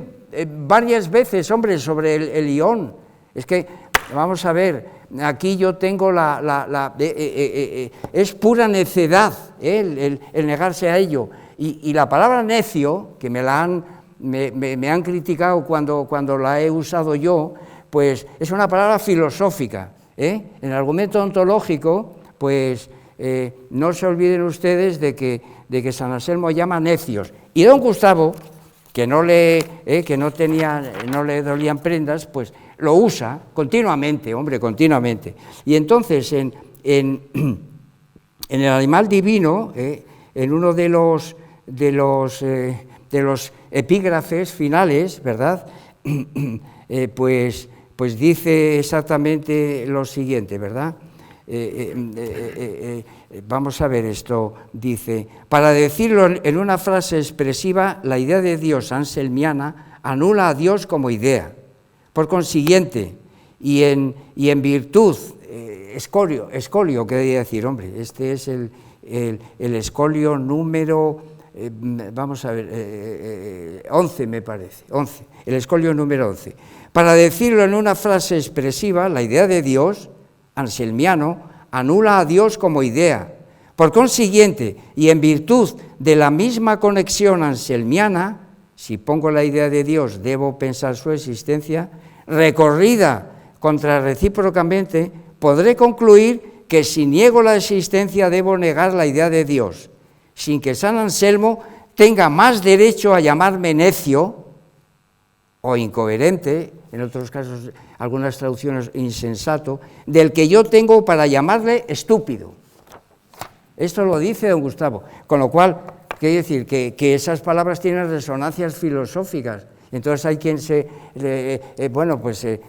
varias veces, hombre, sobre el Ión. Es que, vamos a ver, aquí yo tengo es pura necedad el negarse a ello, y la palabra necio, que me han criticado cuando la he usado yo, pues es una palabra filosófica. En el argumento ontológico, pues no se olviden ustedes de que San Anselmo llama necios. Y don Gustavo, que no le dolían prendas, pues lo usa continuamente, hombre, continuamente. Y entonces en el animal divino, en uno de los epígrafes finales, ¿verdad? Pues dice exactamente lo siguiente, ¿verdad? Vamos a ver esto, dice: para decirlo en una frase expresiva, la idea de Dios anselmiana anula a Dios como idea. Por consiguiente, y en virtud, escolio quería decir, hombre, este es el escolio número, vamos a ver, 11 me parece, 11, el escolio número 11. Para decirlo en una frase expresiva, la idea de Dios, anselmiano, anula a Dios como idea. Por consiguiente, y en virtud de la misma conexión anselmiana, si pongo la idea de Dios, debo pensar su existencia, recorrida contrarrecíprocamente, podré concluir que si niego la existencia debo negar la idea de Dios, sin que San Anselmo tenga más derecho a llamarme necio o incoherente, en otros casos, algunas traducciones insensato, del que yo tengo para llamarle estúpido. Esto lo dice don Gustavo, con lo cual, quiere decir que esas palabras tienen resonancias filosóficas. Entonces hay quien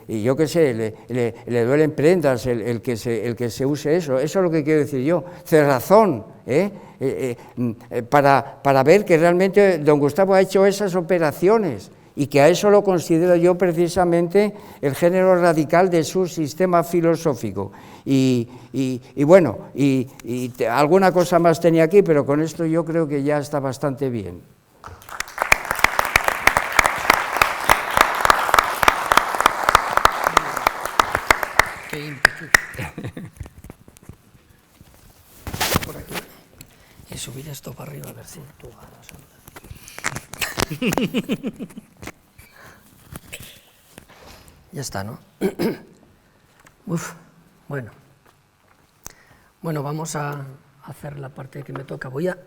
yo qué sé, le duelen prendas el que se use eso. Eso es lo que quiero decir yo, cerrazón, para ver que realmente don Gustavo ha hecho esas operaciones, y que a eso lo considero yo precisamente el género radical de su sistema filosófico. Y alguna cosa más tenía aquí, pero con esto yo creo que ya está bastante bien. Por aquí. Y subir esto para arriba, a ver si tú ganas. Ya está, ¿no? Bueno, vamos a hacer la parte que me toca. Voy a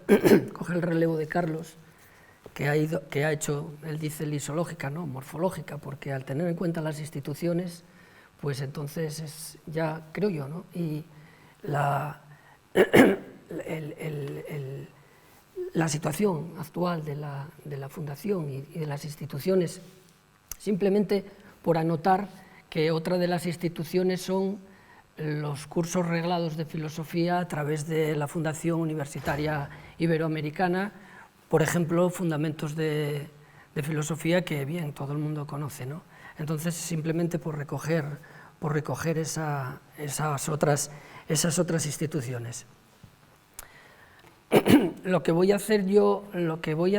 coger el relevo de Carlos, que ha hecho, él dice lisológica, no, morfológica, porque al tener en cuenta las instituciones, pues entonces es ya, creo yo, ¿no? Y la situación actual de la Fundación y de las instituciones, simplemente por anotar que otra de las instituciones son los cursos reglados de filosofía a través de la Fundación Universitaria Iberoamericana, por ejemplo, Fundamentos de Filosofía, que bien, todo el mundo conoce, ¿no? Entonces, simplemente por recoger esas otras instituciones. Lo que voy a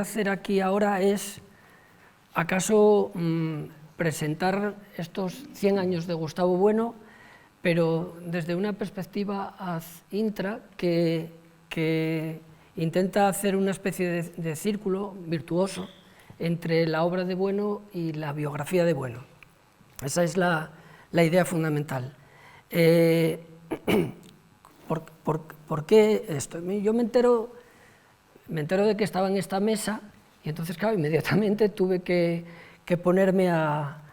hacer aquí ahora es, acaso, presentar estos 100 años de Gustavo Bueno, pero desde una perspectiva ad intra que intenta hacer una especie de círculo virtuoso entre la obra de Bueno y la biografía de Bueno. Esa es la idea fundamental. ¿Por qué esto? Yo me entero de que estaba en esta mesa y entonces, claro, inmediatamente tuve que ponerme a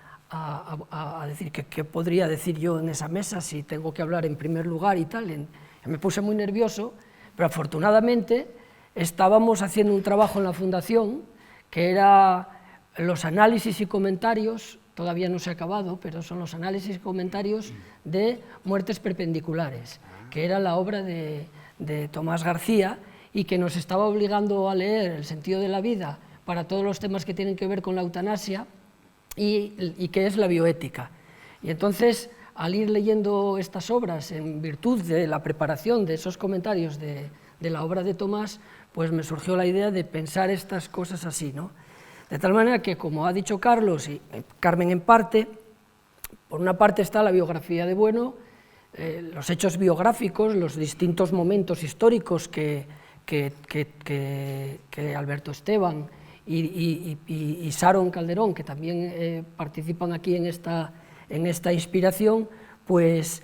decir qué podría decir yo en esa mesa si tengo que hablar en primer lugar y tal. Me puse muy nervioso, pero afortunadamente estábamos haciendo un trabajo en la Fundación que era los análisis y comentarios, todavía no se ha acabado, pero son los análisis y comentarios de Muertes perpendiculares, que era la obra de Tomás García y que nos estaba obligando a leer El sentido de la vida para todos los temas que tienen que ver con la eutanasia y que es la bioética. Y entonces, al ir leyendo estas obras en virtud de la preparación de esos comentarios de la obra de Tomás, pues me surgió la idea de pensar estas cosas así, ¿no? De tal manera que, como ha dicho Carlos y Carmen en parte, por una parte está la biografía de Bueno, los hechos biográficos, los distintos momentos históricos que Alberto Esteban y Sharon Calderón, que también participan aquí en esta inspiración, pues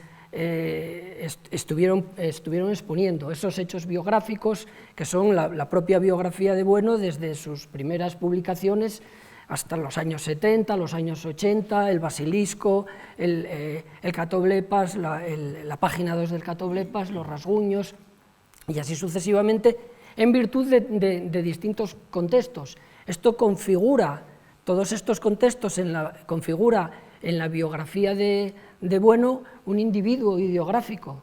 estuvieron exponiendo esos hechos biográficos, que son la propia biografía de Bueno desde sus primeras publicaciones hasta los años 70, los años 80, el Basilisco, el Catoblepas, la página 2 del Catoblepas, los rasguños, y así sucesivamente, en virtud de distintos contextos. Esto configura, todos estos contextos configura en la biografía de Bueno un individuo ideográfico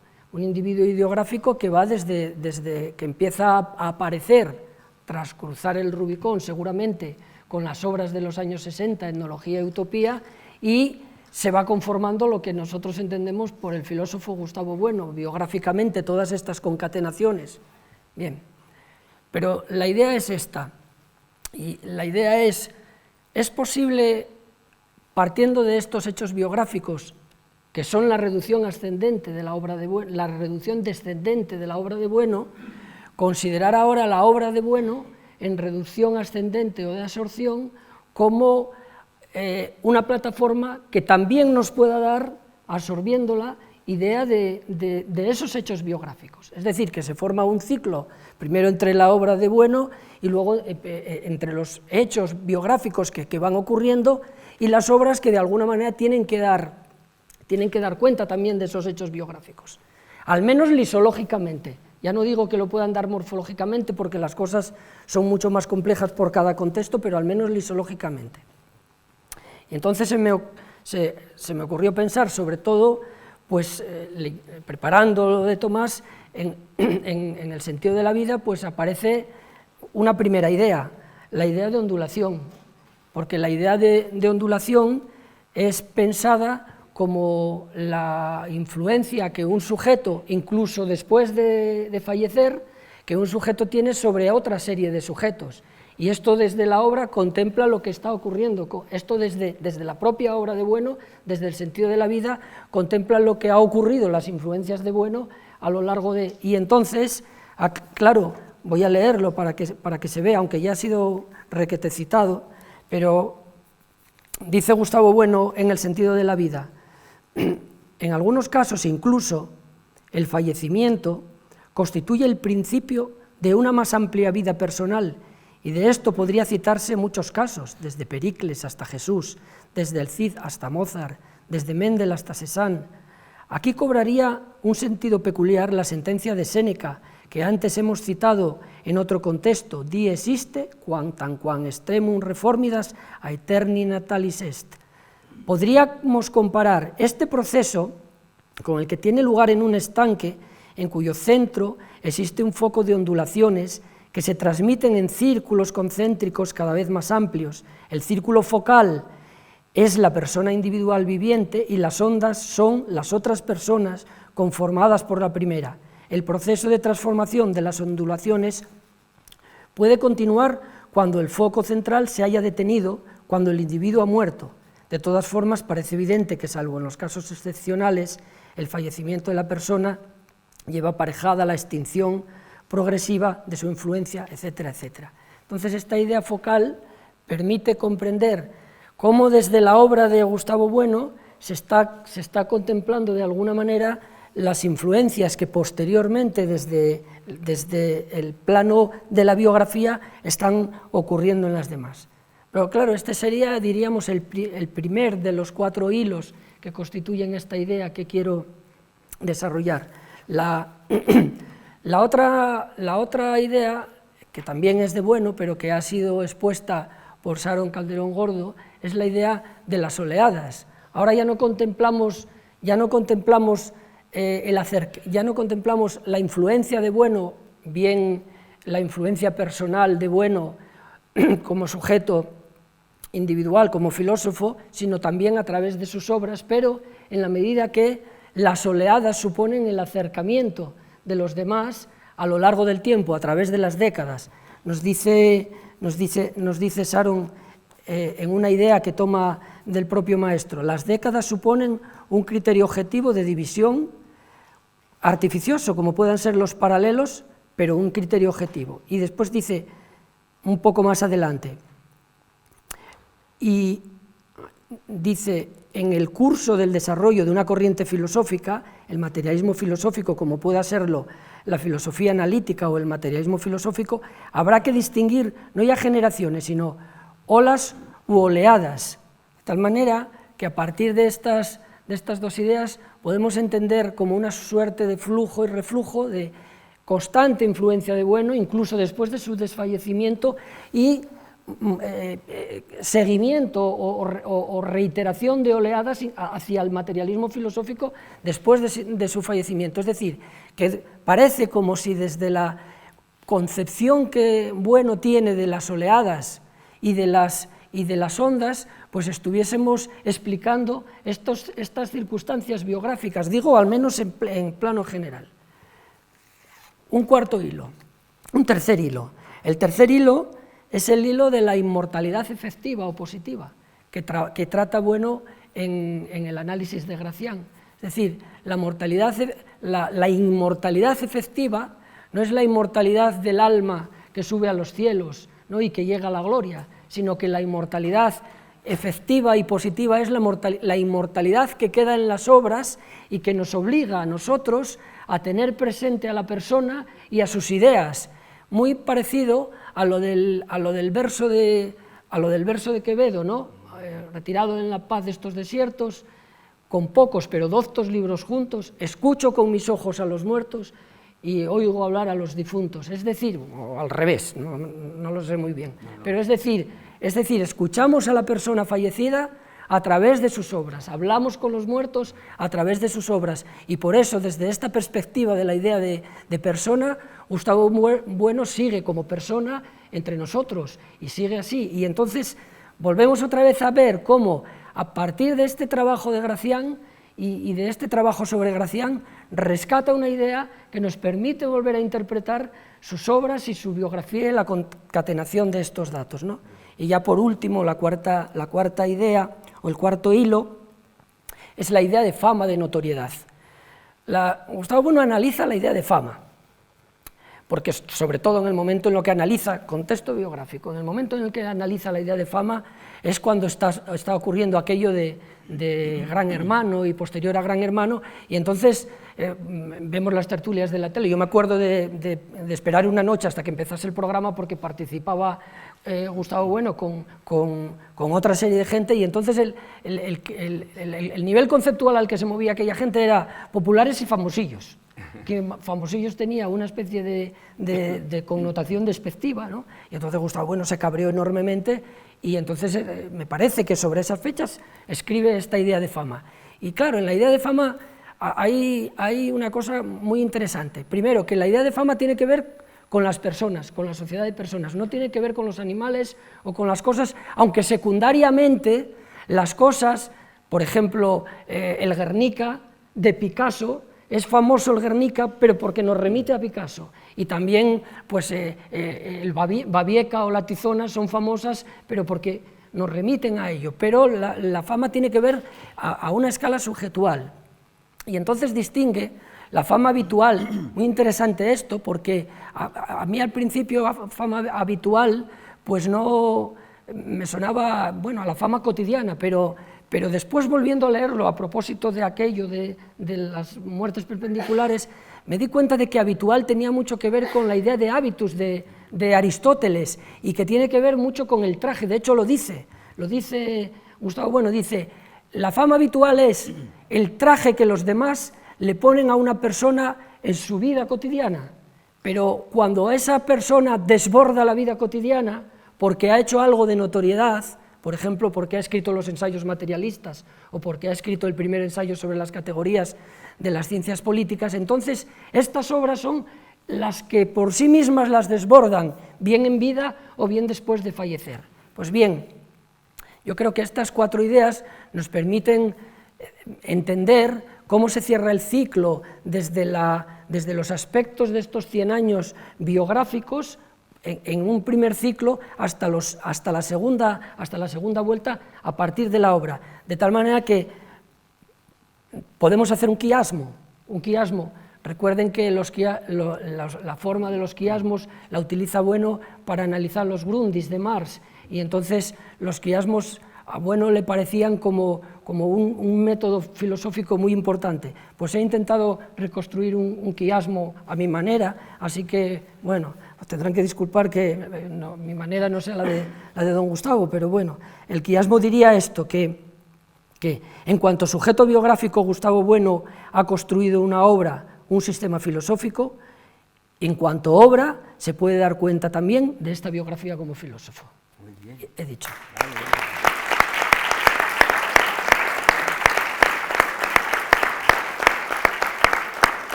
que va desde que empieza a aparecer, tras cruzar el Rubicón seguramente, con las obras de los años 60, Etnología y Utopía, y se va conformando lo que nosotros entendemos por el filósofo Gustavo Bueno, biográficamente, todas estas concatenaciones. Bien, pero la idea es esta, y la idea es posible, partiendo de estos hechos biográficos, que son la reducción ascendente de la obra de Bueno, la reducción descendente de la obra de Bueno, considerar ahora la obra de Bueno en reducción ascendente o de absorción como una plataforma que también nos pueda dar, absorbiéndola, idea de esos hechos biográficos. Es decir, que se forma un ciclo, primero entre la obra de Bueno y luego entre los hechos biográficos que van ocurriendo y las obras que de alguna manera tienen que dar cuenta también de esos hechos biográficos, al menos lisológicamente. Ya no digo que lo puedan dar morfológicamente porque las cosas son mucho más complejas por cada contexto, pero al menos lisológicamente. Y entonces se me ocurrió pensar, sobre todo, pues preparando lo de Tomás, en el sentido de la vida, pues aparece una primera idea, la idea de ondulación, porque la idea de ondulación es pensada como la influencia que un sujeto, incluso después de fallecer, que un sujeto tiene sobre otra serie de sujetos. Y esto desde la obra contempla lo que está ocurriendo, esto desde la propia obra de Bueno, desde el sentido de la vida, contempla lo que ha ocurrido, las influencias de Bueno a lo largo de... Y entonces, claro, voy a leerlo para que se vea, aunque ya ha sido requete citado, pero dice Gustavo Bueno en el sentido de la vida: en algunos casos incluso el fallecimiento constituye el principio de una más amplia vida personal, y de esto podría citarse muchos casos, desde Pericles hasta Jesús, desde el Cid hasta Mozart, desde Mendel hasta Cézanne. Aquí cobraría un sentido peculiar la sentencia de Séneca, que antes hemos citado en otro contexto: dies iste, quam extremum reformidas aeterni natalis est. Podríamos comparar este proceso con el que tiene lugar en un estanque, en cuyo centro existe un foco de ondulaciones que se transmiten en círculos concéntricos cada vez más amplios. El círculo focal es la persona individual viviente y las ondas son las otras personas conformadas por la primera. El proceso de transformación de las ondulaciones puede continuar cuando el foco central se haya detenido, cuando el individuo ha muerto. De todas formas, parece evidente que, salvo en los casos excepcionales, el fallecimiento de la persona lleva aparejada la extinción progresiva de su influencia, etcétera, etcétera. Entonces, esta idea focal permite comprender cómo desde la obra de Gustavo Bueno se está contemplando de alguna manera las influencias que posteriormente desde el plano de la biografía están ocurriendo en las demás. Pero claro, este sería, diríamos, el primer de los 4 hilos que constituyen esta idea que quiero desarrollar. La otra idea, que también es de Bueno, pero que ha sido expuesta por Sharon Calderón Gordo, es la idea de las oleadas. Ahora ya no contemplamos la influencia de Bueno, bien la influencia personal de Bueno como sujeto individual, como filósofo, sino también a través de sus obras, pero en la medida que las oleadas suponen el acercamiento de los demás a lo largo del tiempo, a través de las décadas. Nos dice Sharon en una idea que toma del propio maestro: las décadas suponen un criterio objetivo de división artificioso, como puedan ser los paralelos, pero un criterio objetivo. Y después dice, un poco más adelante, y dice: en el curso del desarrollo de una corriente filosófica, el materialismo filosófico, como pueda serlo la filosofía analítica o el materialismo filosófico, habrá que distinguir no ya generaciones, sino olas u oleadas, de tal manera que a partir de estas 2 ideas podemos entender como una suerte de flujo y reflujo, de constante influencia de Bueno, incluso después de su desfallecimiento, y seguimiento o reiteración de oleadas hacia el materialismo filosófico después de su fallecimiento. Es decir, que parece como si desde la concepción que Bueno tiene de las oleadas y de las ondas, pues estuviésemos explicando estas circunstancias biográficas, digo, al menos en plano general. Un tercer hilo. El tercer hilo es el hilo de la inmortalidad efectiva o positiva, que trata Bueno en el análisis de Gracián. Es decir, la inmortalidad efectiva no es la inmortalidad del alma que sube a los cielos, ¿no?, y que llega a la gloria, sino que la inmortalidad efectiva y positiva es la inmortalidad que queda en las obras y que nos obliga a nosotros a tener presente a la persona y a sus ideas, muy parecido a lo del verso de Quevedo, ¿no? Retirado en la paz de estos desiertos, con pocos pero doctos libros juntos, escucho con mis ojos a los muertos y oigo hablar a los difuntos. Es decir, o al revés, no lo sé muy bien, pero es decir, escuchamos a la persona fallecida a través de sus obras, hablamos con los muertos a través de sus obras, y por eso, desde esta perspectiva de la idea de persona, Gustavo Bueno sigue como persona entre nosotros, y sigue así, y entonces volvemos otra vez a ver cómo, a partir de este trabajo de Gracián y de este trabajo sobre Gracián, rescata una idea que nos permite volver a interpretar sus obras y su biografía y la concatenación de estos datos, ¿no? Y ya por último, la cuarta idea, o el cuarto hilo, es la idea de fama, de notoriedad. Gustavo Bueno analiza la idea de fama, porque sobre todo en el momento en lo que analiza, contexto biográfico, en el momento en el que analiza la idea de fama es cuando está ocurriendo aquello de Gran Hermano y posterior a Gran Hermano, y entonces vemos las tertulias de la tele. Yo me acuerdo de esperar una noche hasta que empezase el programa porque participaba Gustavo Bueno con otra serie de gente, y entonces el nivel conceptual al que se movía aquella gente era populares y famosillos, que famosillos tenía una especie de connotación despectiva, ¿no? Y entonces Gustavo Bueno se cabreó enormemente, y entonces me parece que sobre esas fechas escribe esta idea de fama. Y claro, en la idea de fama hay una cosa muy interesante. Primero, que la idea de fama tiene que ver con las personas, con la sociedad de personas, no tiene que ver con los animales o con las cosas, aunque secundariamente las cosas, por ejemplo, el Guernica de Picasso, es famoso el Guernica, pero porque nos remite a Picasso, y también pues, el Babieca o la Tizona son famosas, pero porque nos remiten a ello, pero la fama tiene que ver a una escala subjetual, y entonces distingue la fama habitual. Muy interesante esto, porque a mí al principio fama habitual pues no me sonaba, bueno, a la fama cotidiana, pero después, volviendo a leerlo a propósito de aquello de las muertes perpendiculares, me di cuenta de que habitual tenía mucho que ver con la idea de hábitus de Aristóteles, y que tiene que ver mucho con el traje. De hecho lo dice Gustavo Bueno, dice: la fama habitual es el traje que los demás le ponen a una persona en su vida cotidiana, pero cuando esa persona desborda la vida cotidiana porque ha hecho algo de notoriedad, por ejemplo, porque ha escrito los ensayos materialistas o porque ha escrito el primer ensayo sobre las categorías de las ciencias políticas, entonces estas obras son las que por sí mismas las desbordan, bien en vida o bien después de fallecer. Pues bien, yo creo que estas 4 ideas nos permiten entender cómo se cierra el ciclo desde los aspectos de estos 100 años biográficos, en un primer ciclo hasta la segunda vuelta a partir de la obra, de tal manera que podemos hacer un quiasmo. Recuerden que la forma de los quiasmos la utiliza Bueno para analizar los Grundis de Marx, y entonces los quiasmos a Bueno le parecían como un método filosófico muy importante. Pues he intentado reconstruir un quiasmo a mi manera, así que, bueno, tendrán que disculpar que mi manera no sea la de don Gustavo, pero bueno, el quiasmo diría esto, que en cuanto sujeto biográfico Gustavo Bueno ha construido una obra, un sistema filosófico, en cuanto obra se puede dar cuenta también de esta biografía como filósofo. Muy bien. He dicho.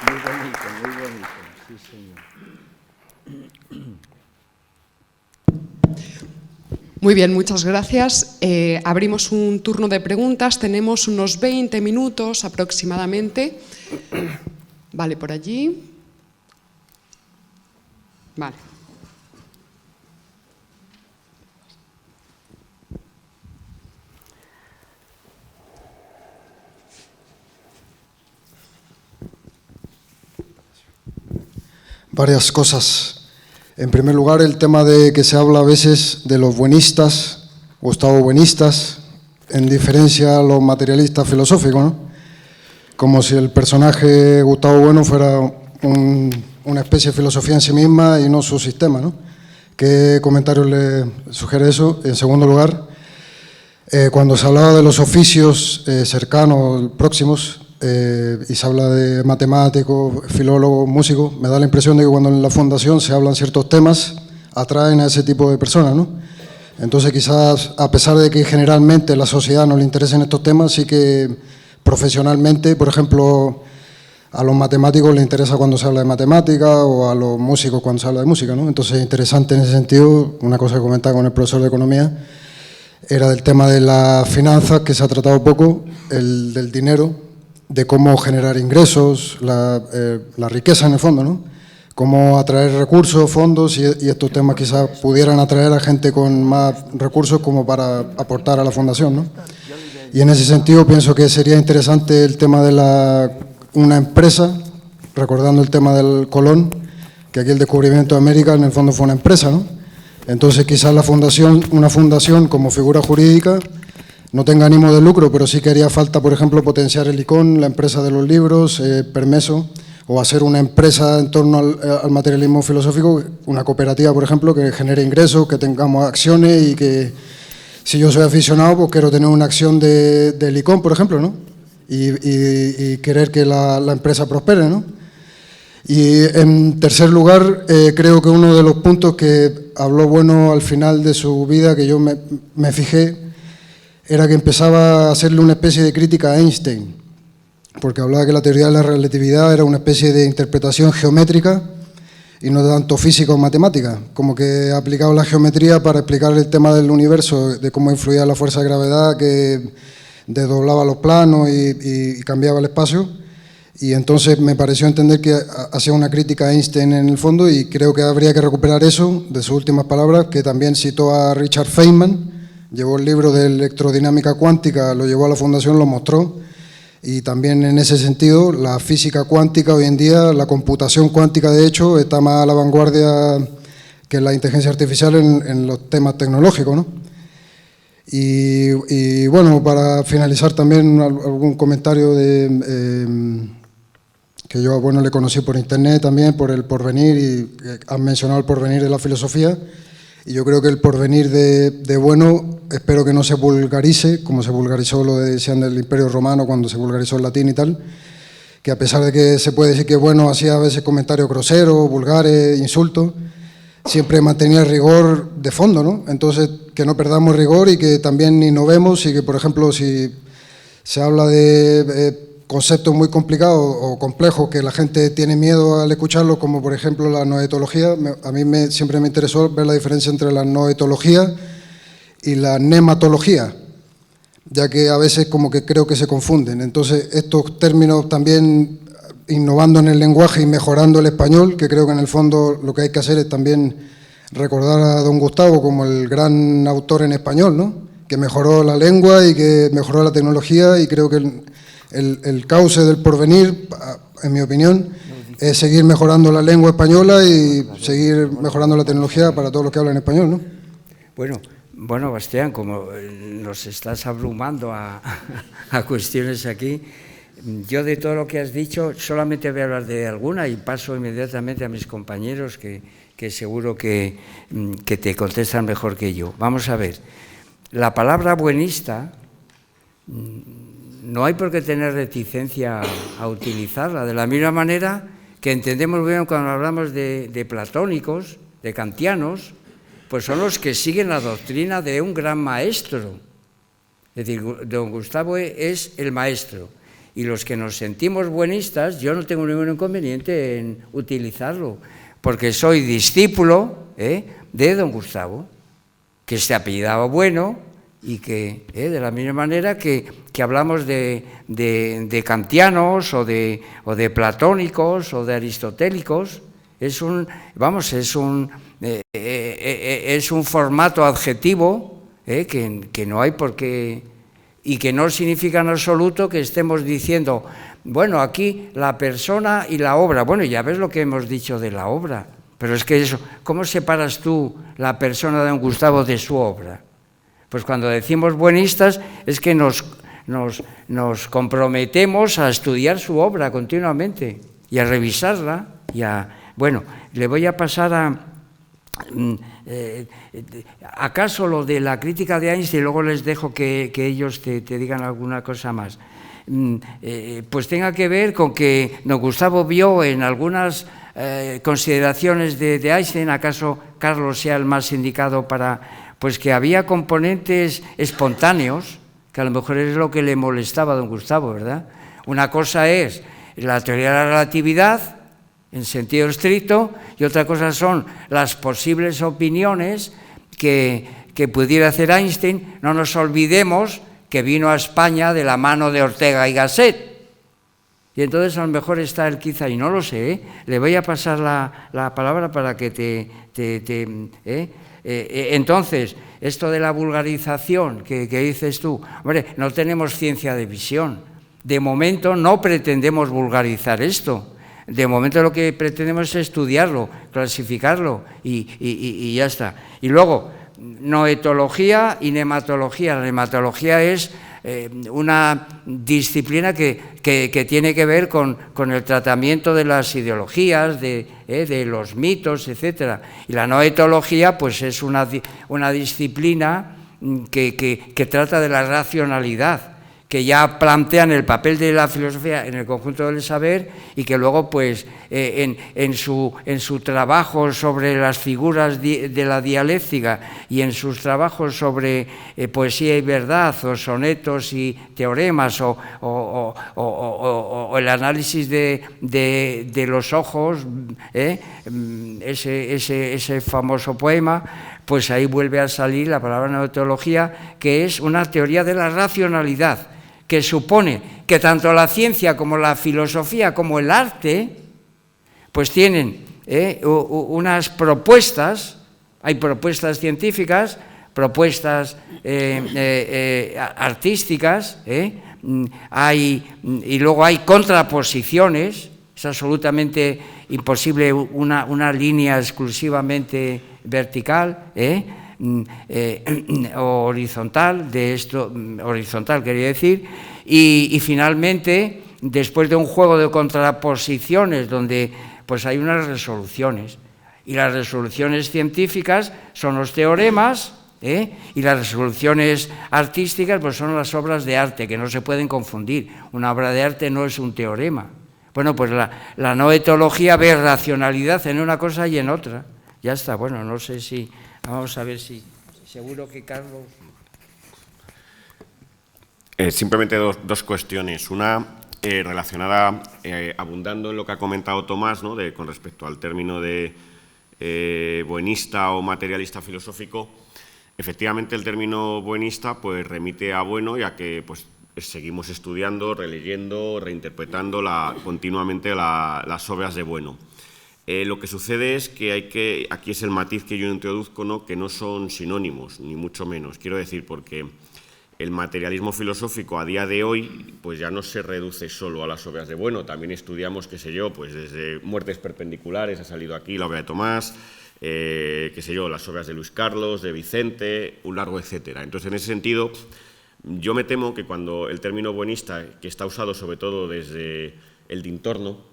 Muy bonito, sí señor. Muy bien, muchas gracias. Abrimos un turno de preguntas, tenemos unos 20 minutos aproximadamente. Vale, por allí. Vale. Varias cosas. En primer lugar, el tema de que se habla a veces de los buenistas, Gustavo buenistas, en diferencia a los materialistas filosóficos, ¿no? Como si el personaje Gustavo Bueno fuera una especie de filosofía en sí misma y no su sistema, ¿no? ¿Qué comentario le sugiere eso? En segundo lugar, cuando se hablaba de los oficios cercanos, próximos, y se habla de matemáticos, filólogos, músicos, me da la impresión de que cuando en la fundación se hablan ciertos temas, atraen a ese tipo de personas, ¿no? Entonces quizás, a pesar de que generalmente a la sociedad no le interesen estos temas, sí que profesionalmente, por ejemplo, a los matemáticos les interesa cuando se habla de matemática, o a los músicos cuando se habla de música, ¿no? Entonces es interesante en ese sentido. Una cosa que comentaba con el profesor de economía era del tema de las finanzas, que se ha tratado poco, el del dinero, de cómo generar ingresos, la riqueza en el fondo, ¿no? Cómo atraer recursos, fondos, y estos temas quizás pudieran atraer a gente con más recursos como para aportar a la fundación, ¿no? Y en ese sentido pienso que sería interesante el tema de una empresa, recordando el tema del Colón, que aquí el descubrimiento de América en el fondo fue una empresa, ¿no? Entonces quizás la fundación, una fundación como figura jurídica no tenga ánimo de lucro, pero sí que haría falta, por ejemplo, potenciar el ICON, la empresa de los libros, Permeso, o hacer una empresa en torno al materialismo filosófico, una cooperativa, por ejemplo, que genere ingresos, que tengamos acciones y que, si yo soy aficionado, pues quiero tener una acción del ICON, por ejemplo, ¿no? Y querer que la empresa prospere, ¿no? Y en tercer lugar, creo que uno de los puntos que habló Bueno al final de su vida, que yo me fijé, era que empezaba a hacerle una especie de crítica a Einstein, porque hablaba que la teoría de la relatividad era una especie de interpretación geométrica y no tanto física o matemática, como que ha aplicado la geometría para explicar el tema del universo, de cómo influía la fuerza de gravedad, que desdoblaba los planos y cambiaba el espacio. Y entonces me pareció entender que hacía una crítica a Einstein en el fondo, y creo que habría que recuperar eso de sus últimas palabras, que también citó a Richard Feynman, llevó el libro de electrodinámica cuántica, lo llevó a la fundación, lo mostró, y también en ese sentido la física cuántica hoy en día, la computación cuántica de hecho, está más a la vanguardia que la inteligencia artificial en los temas tecnológicos, ¿no? Y bueno, para finalizar también algún comentario que yo, bueno, le conocí por internet también, por el porvenir, y han mencionado el porvenir de la filosofía, y yo creo que el porvenir de Bueno, espero que no se vulgarice, como se vulgarizó lo de, decían, del Imperio Romano, cuando se vulgarizó el latín y tal, que a pesar de que se puede decir que Bueno hacía a veces comentarios groseros, vulgares, insultos, siempre mantenía el rigor de fondo, ¿no? Entonces, que no perdamos rigor y que también innovemos, y que, por ejemplo, si se habla de conceptos muy complicados o complejos que la gente tiene miedo al escucharlos, como por ejemplo la noetología, a mí siempre me interesó ver la diferencia entre la noetología y la nematología, ya que a veces como que creo que se confunden. Entonces, estos términos también, innovando en el lenguaje y mejorando el español, que creo que en el fondo lo que hay que hacer es también recordar a don Gustavo como el gran autor en español, ¿no? Que mejoró la lengua y que mejoró la tecnología, y creo que el cauce del porvenir, en mi opinión, es seguir mejorando la lengua española y seguir mejorando la tecnología para todos los que hablan español, ¿no? Bueno, Bastián, como nos estás abrumando a cuestiones aquí, yo de todo lo que has dicho solamente voy a hablar de alguna y paso inmediatamente a mis compañeros que seguro que te contestan mejor que yo. Vamos a ver, la palabra buenista no hay por qué tener reticencia a utilizarla, de la misma manera que entendemos bien cuando hablamos de platónicos, de kantianos, pues son los que siguen la doctrina de un gran maestro. Es decir, don Gustavo es el maestro, y los que nos sentimos buenistas, yo no tengo ningún inconveniente en utilizarlo, porque soy discípulo de don Gustavo, que se apellidaba Bueno, y que de la misma manera que hablamos de kantianos o de platónicos o de aristotélicos, es un formato adjetivo que no hay por qué, y que no significa en absoluto que estemos diciendo, bueno, aquí la persona y la obra. Bueno, ya ves lo que hemos dicho de la obra, pero es que eso, ¿cómo separas tú la persona de don Gustavo de su obra? Pues cuando decimos buenistas es que nos comprometemos a estudiar su obra continuamente y a revisarla. Bueno, le voy a pasar ¿acaso lo de la crítica de Einstein, y luego les dejo que ellos te digan alguna cosa más? Pues tenga que ver con que don Gustavo vio en algunas consideraciones de Einstein, acaso Carlos sea el más indicado para... pues que había componentes espontáneos, que a lo mejor es lo que le molestaba a don Gustavo, ¿verdad? Una cosa es la teoría de la relatividad, en sentido estricto, y otra cosa son las posibles opiniones que pudiera hacer Einstein. No nos olvidemos que vino a España de la mano de Ortega y Gasset, y entonces a lo mejor está él quizá, y no lo sé, le voy a pasar la palabra para que entonces, esto de la vulgarización que dices tú, hombre, no tenemos ciencia de visión. De momento no pretendemos vulgarizar esto. de momento lo que pretendemos es estudiarlo, clasificarlo y ya está. Y luego, noetología y nematología. La nematología es una disciplina que tiene que ver con el tratamiento de las ideologías, de los mitos, etcétera. Y la noetología, pues es una disciplina que trata de la racionalidad, que ya plantean el papel de la filosofía en el conjunto del saber y que luego, pues, en su trabajo sobre las figuras de la dialéctica y en sus trabajos sobre poesía y verdad, o sonetos y teoremas, o el análisis de los ojos, ese famoso poema, pues ahí vuelve a salir la palabra noetología, que es una teoría de la racionalidad, que supone que tanto la ciencia como la filosofía como el arte pues tienen unas propuestas, hay propuestas científicas, propuestas artísticas, y luego hay contraposiciones. Es absolutamente imposible una línea exclusivamente vertical, o horizontal, horizontal quería decir, y finalmente, después de un juego de contraposiciones donde pues hay unas resoluciones, y las resoluciones científicas son los teoremas, y las resoluciones artísticas pues son las obras de arte, que no se pueden confundir. Una obra de arte no es un teorema. Bueno, pues la noetología ve racionalidad en una cosa y en otra. Ya está, bueno, no sé si... Vamos a ver si... Seguro que Carlos... Simplemente dos cuestiones. Una relacionada, abundando en lo que ha comentado Tomás, ¿no?, con respecto al término de buenista o materialista filosófico. Efectivamente, el término buenista pues remite a bueno, ya que pues seguimos estudiando, releyendo, reinterpretando continuamente las obras de bueno. Lo que sucede es que aquí es el matiz que yo introduzco, ¿no?, que no son sinónimos, ni mucho menos. Quiero decir, porque el materialismo filosófico a día de hoy pues ya no se reduce solo a las obras de bueno. También estudiamos, qué sé yo, pues desde Muertes perpendiculares, ha salido aquí la obra de Tomás, qué sé yo, las obras de Luis Carlos, de Vicente, un largo etcétera. Entonces, en ese sentido, yo me temo que cuando el término buenista, que está usado sobre todo desde el dintorno,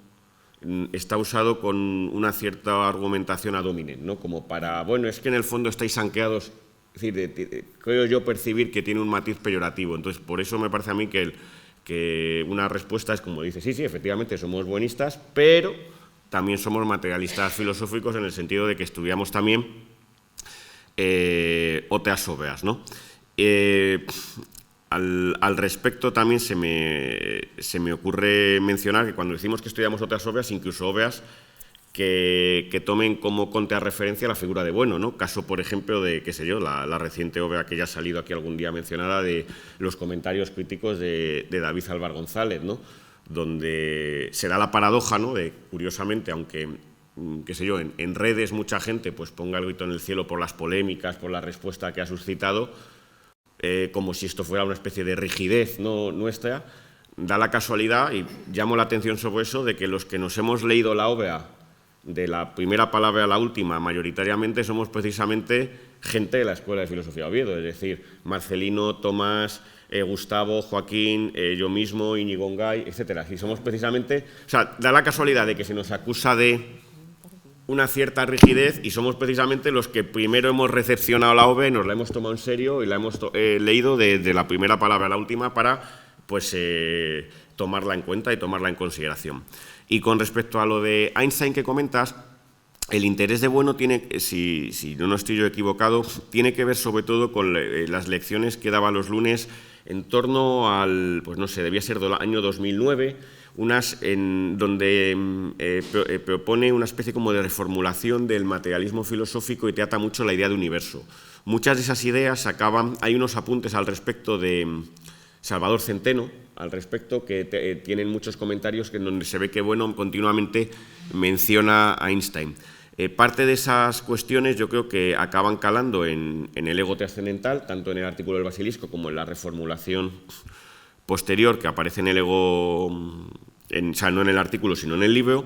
está usado con una cierta argumentación ad hominem, ¿no?, como para, bueno, es que en el fondo estáis anqueados, es decir, creo yo percibir que tiene un matiz peyorativo. Entonces, por eso me parece a mí que una respuesta es como dice, sí, efectivamente somos buenistas, pero también somos materialistas filosóficos en el sentido de que estudiamos también otras obras, ¿no? Al respecto también se me ocurre mencionar que cuando decimos que estudiamos otras obras, incluso obras que tomen como contrarreferencia la figura de bueno, ¿no? Caso, por ejemplo, de, qué sé yo, la reciente obra que ya ha salido aquí algún día mencionada de los comentarios críticos de David Álvar González, ¿no?, donde se da la paradoja, ¿no?, de, curiosamente, aunque, qué sé yo, en redes mucha gente pues ponga el grito en el cielo por las polémicas, por la respuesta que ha suscitado, como si esto fuera una especie de rigidez, ¿no?, nuestra, da la casualidad, y llamo la atención sobre eso, de que los que nos hemos leído la obra de la primera palabra a la última, mayoritariamente somos precisamente gente de la Escuela de Filosofía de Oviedo, es decir, Marcelino, Tomás, Gustavo, Joaquín, yo mismo, Íñigo Ongay, etcétera. Y somos precisamente, o sea, da la casualidad de que se nos acusa de una cierta rigidez y somos precisamente los que primero hemos recepcionado la obra y nos la hemos tomado en serio y la hemos leído de la primera palabra a la última para pues tomarla en cuenta y tomarla en consideración. Y con respecto a lo de Einstein que comentas, el interés de bueno tiene, si no estoy yo equivocado, tiene que ver sobre todo con las lecciones que daba los lunes en torno al, pues no sé, debía ser del año 2009, donde propone una especie como de reformulación del materialismo filosófico y trata mucho la idea de universo. Muchas de esas ideas hay unos apuntes al respecto de Salvador Centeno, al respecto, que tienen muchos comentarios en donde se ve que bueno continuamente menciona a Einstein. Parte de esas cuestiones yo creo que acaban calando en el ego trascendental, tanto en el artículo del Basilisco como en la reformulación posterior que aparece en el ego o sea, no en el artículo, sino en el libro,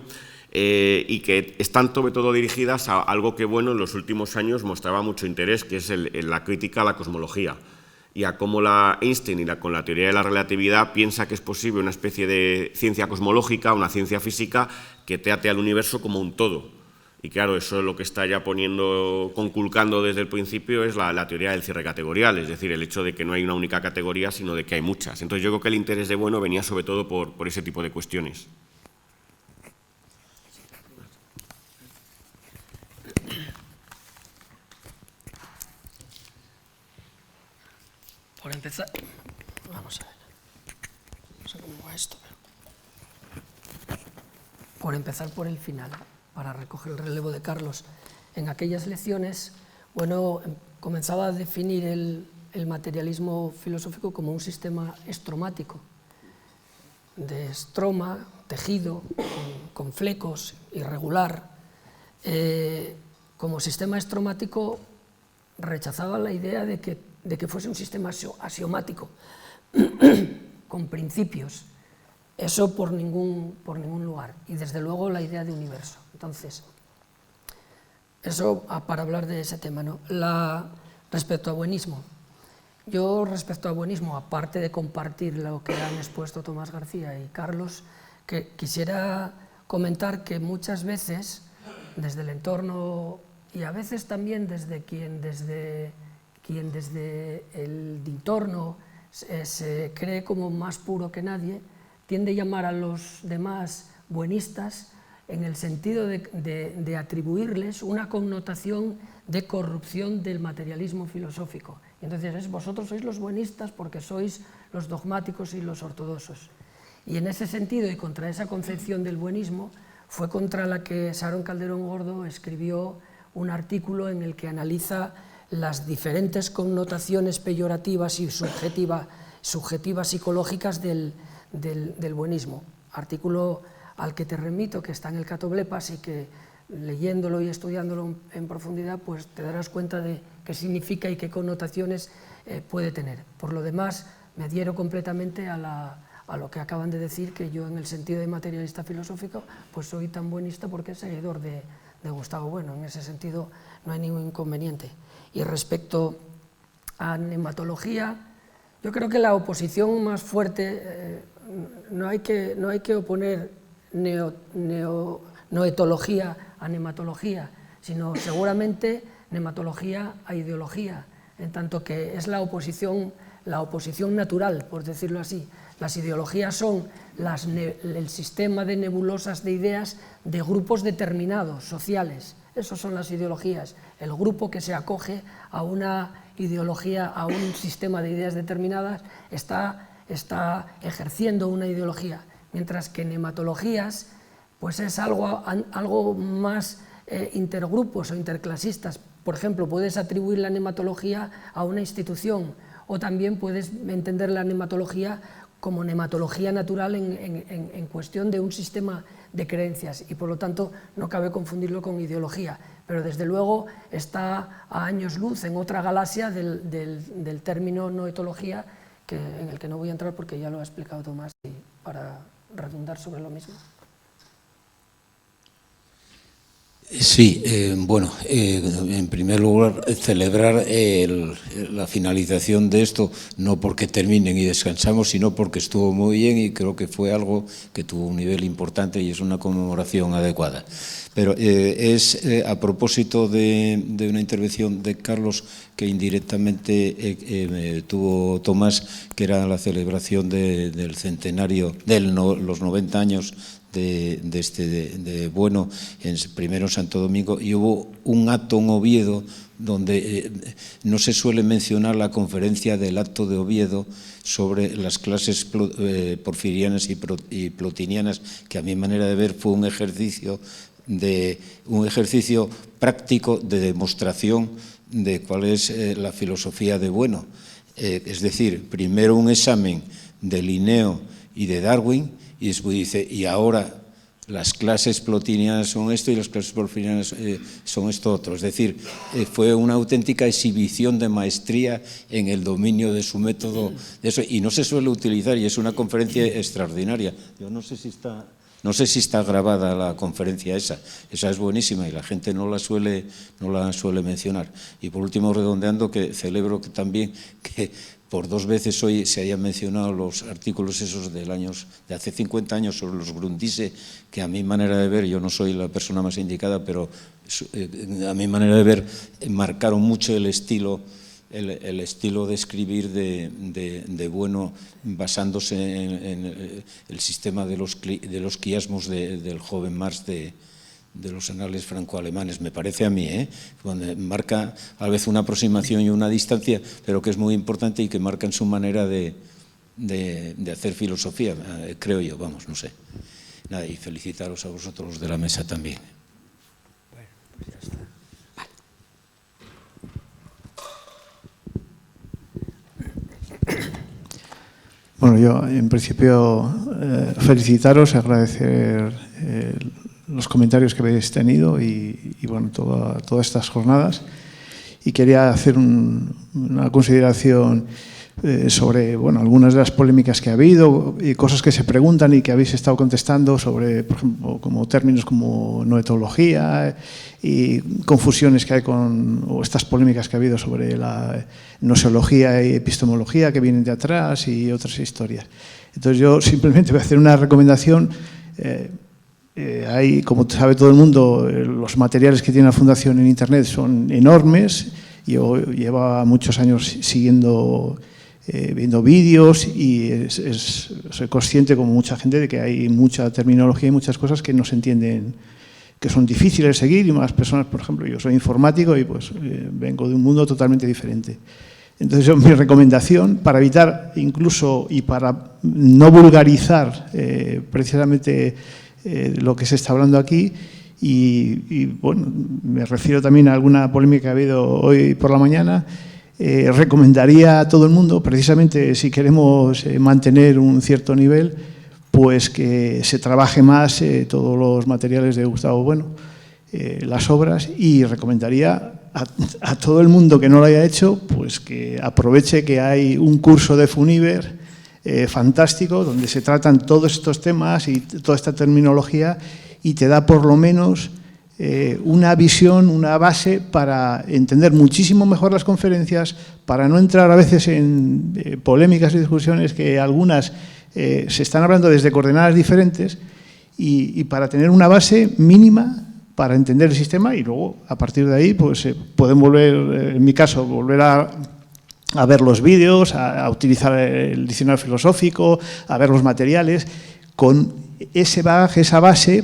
y que están sobre todo dirigidas a algo que Bueno en los últimos años mostraba mucho interés, que es la crítica a la cosmología y a cómo Einstein con la teoría de la relatividad piensa que es posible una especie de ciencia cosmológica, una ciencia física que trate al universo como un todo. Y claro, eso es lo que está ya conculcando desde el principio es la teoría del cierre categorial, es decir, el hecho de que no hay una única categoría, sino de que hay muchas. Entonces yo creo que el interés de Bueno venía sobre todo por ese tipo de cuestiones. Por empezar, vamos a ver, no sé cómo va esto, pero por empezar por el final, para recoger el relevo de Carlos. En aquellas lecciones, Bueno comenzaba a definir el materialismo filosófico como un sistema estromático, de estroma, tejido, con flecos, irregular. Como sistema estromático rechazaba la idea de que fuese un sistema axiomático, con principios. Eso por ningún lugar. Y desde luego la idea de universo. Entonces, eso para hablar de ese tema, ¿no? Respecto a buenismo. Yo respecto a buenismo, aparte de compartir lo que han expuesto Tomás García y Carlos, que quisiera comentar que muchas veces, desde el entorno y a veces también desde quien desde el entorno se cree como más puro que nadie, tiende a llamar a los demás buenistas en el sentido de atribuirles una connotación de corrupción del materialismo filosófico. Y entonces vosotros sois los buenistas porque sois los dogmáticos y los ortodoxos. Y en ese sentido y contra esa concepción del buenismo fue contra la que Sharon Calderón Gordo escribió un artículo en el que analiza las diferentes connotaciones peyorativas y subjetivas psicológicas del buenismo. Artículo al que te remito, que está en el Catoblepas y que leyéndolo y estudiándolo en profundidad, pues te darás cuenta de qué significa y qué connotaciones puede tener. Por lo demás, me adhiero completamente a lo que acaban de decir, que yo en el sentido de materialista filosófico, pues soy tan buenista porque es seguidor de Gustavo Bueno. En ese sentido no hay ningún inconveniente. Y respecto a nematología, yo creo que la oposición más fuerte, no hay que oponer noetología a nematología, sino seguramente nematología a ideología, en tanto que es la oposición natural, por decirlo así. Las ideologías son el sistema de nebulosas de ideas de grupos determinados, sociales. Esas son las ideologías, el grupo que se acoge a una ideología, a un sistema de ideas determinadas, está ejerciendo una ideología, mientras que nematologías pues es algo más intergrupos o interclasistas. Por ejemplo, puedes atribuir la nematología a una institución, o también puedes entender la nematología como nematología natural en cuestión de un sistema de creencias, y por lo tanto no cabe confundirlo con ideología, pero desde luego está a años luz en otra galaxia del término noetología, en el que no voy a entrar porque ya lo ha explicado Tomás, y para redundar sobre lo mismo. Sí, bueno, en primer lugar, celebrar la finalización de esto, no porque terminen y descansamos, sino porque estuvo muy bien y creo que fue algo que tuvo un nivel importante y es una conmemoración adecuada. Pero es a propósito de una intervención de Carlos que indirectamente tuvo Tomás, que era la celebración del centenario, los 90 años de Bueno, primero en Santo Domingo, y hubo un acto en Oviedo donde no se suele mencionar la conferencia del acto de Oviedo sobre las clases porfirianas y plotinianas, que a mi manera de ver fue un ejercicio práctico de demostración de cuál es la filosofía de Bueno. Es decir, primero un examen de Linneo y de Darwin, y después dice, y ahora las clases plotinianas son esto y las clases porfirianas son esto otro. Es decir, fue una auténtica exhibición de maestría en el dominio de su método, de eso, y no se suele utilizar, y es una conferencia extraordinaria. Yo no sé si está grabada la conferencia esa es buenísima y la gente no la suele mencionar. Y por último, redondeando, que celebro que también que por 2 veces hoy se hayan mencionado los artículos esos de hace 50 años sobre los Grundrisse, que a mi manera de ver, yo no soy la persona más indicada, pero a mi manera de ver marcaron mucho el estilo de escribir de Bueno, basándose en el sistema de los quiasmos del joven Marx de los anales franco-alemanes, me parece a mí, donde marca a la vez una aproximación y una distancia, pero que es muy importante y que marcan su manera de hacer filosofía, creo yo, vamos, no sé. Nada, y felicitaros a vosotros los de la mesa también. Bueno, pues ya está. Bueno, yo en principio felicitaros, agradecer los comentarios que habéis tenido y bueno, todas estas jornadas. Y quería hacer una consideración sobre bueno, algunas de las polémicas que ha habido y cosas que se preguntan y que habéis estado contestando sobre, por ejemplo, como términos como noetología y confusiones que hay o estas polémicas que ha habido sobre la gnoseología y epistemología que vienen de atrás y otras historias. Entonces yo simplemente voy a hacer una recomendación. Hay, como sabe todo el mundo, los materiales que tiene la Fundación en Internet son enormes. Yo llevo muchos años viendo vídeos y soy consciente, como mucha gente, de que hay mucha terminología y muchas cosas que no se entienden, que son difíciles de seguir, y más personas, por ejemplo, yo soy informático y pues vengo de un mundo totalmente diferente. Entonces, mi recomendación, para evitar incluso y para no vulgarizar precisamente lo que se está hablando aquí, y bueno, me refiero también a alguna polémica que ha habido hoy por la mañana, recomendaría a todo el mundo, precisamente si queremos mantener un cierto nivel, pues que se trabaje más todos los materiales de Gustavo Bueno, las obras, y recomendaría a todo el mundo que no lo haya hecho, pues que aproveche que hay un curso de Funiver fantástico, donde se tratan todos estos temas y toda esta terminología, y te da por lo menos una visión, una base para entender muchísimo mejor las conferencias, para no entrar a veces en polémicas y discusiones que algunas se están hablando desde coordenadas diferentes, y para tener una base mínima para entender el sistema, y luego a partir de ahí pues pueden volver, en mi caso, volver a ver los vídeos, a utilizar el diccionario filosófico, a ver los materiales, con ese bagaje, esa base,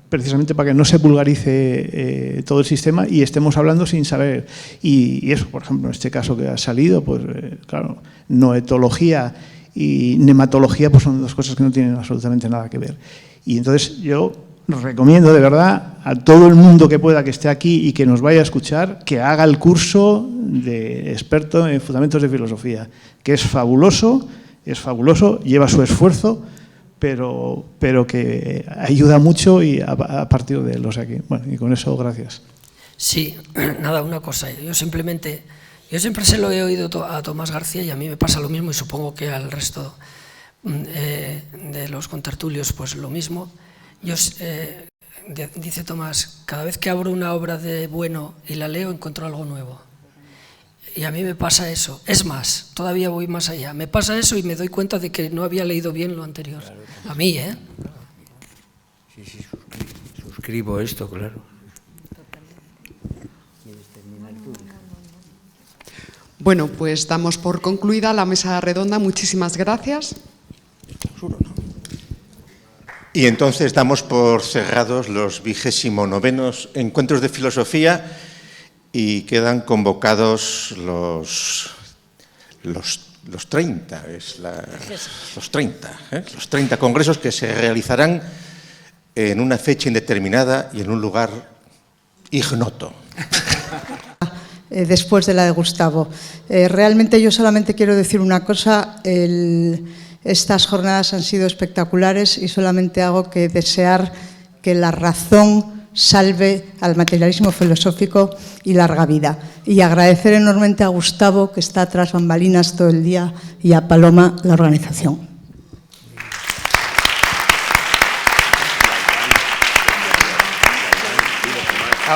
precisamente para que no se vulgarice todo el sistema y estemos hablando sin saber. Y eso, por ejemplo, en este caso que ha salido, pues claro, noetología y nematología pues son dos cosas que no tienen absolutamente nada que ver. Y entonces yo recomiendo de verdad a todo el mundo que pueda, que esté aquí y que nos vaya a escuchar, que haga el curso de experto en fundamentos de filosofía, que es fabuloso, lleva su esfuerzo, pero que ayuda mucho, y a partir de él, o sea que, bueno, y con eso, gracias. Sí, nada, una cosa, yo siempre se lo he oído a Tomás García, y a mí me pasa lo mismo, y supongo que al resto de los contertulios pues lo mismo. Dice Tomás, cada vez que abro una obra de Bueno y la leo, encuentro algo nuevo. Y a mí me pasa eso. Es más, todavía voy más allá. Me pasa eso y me doy cuenta de que no había leído bien lo anterior. A mí, ¿eh? Sí, suscribo esto, claro. Bueno, pues damos por concluida la mesa redonda. Muchísimas gracias. Y entonces damos por cerrados los 29º encuentros de filosofía, y quedan convocados los 30, los 30 congresos que se realizarán en una fecha indeterminada y en un lugar ignoto. Después de la de Gustavo. Realmente yo solamente quiero decir una cosa. Estas jornadas han sido espectaculares y solamente hago que desear que la razón salve al materialismo filosófico y larga vida. Y agradecer enormemente a Gustavo, que está tras bambalinas todo el día, y a Paloma, la organización.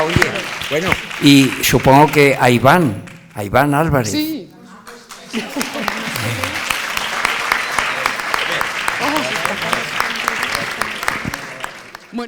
Oye, bueno, y supongo que a Iván Álvarez. Sí.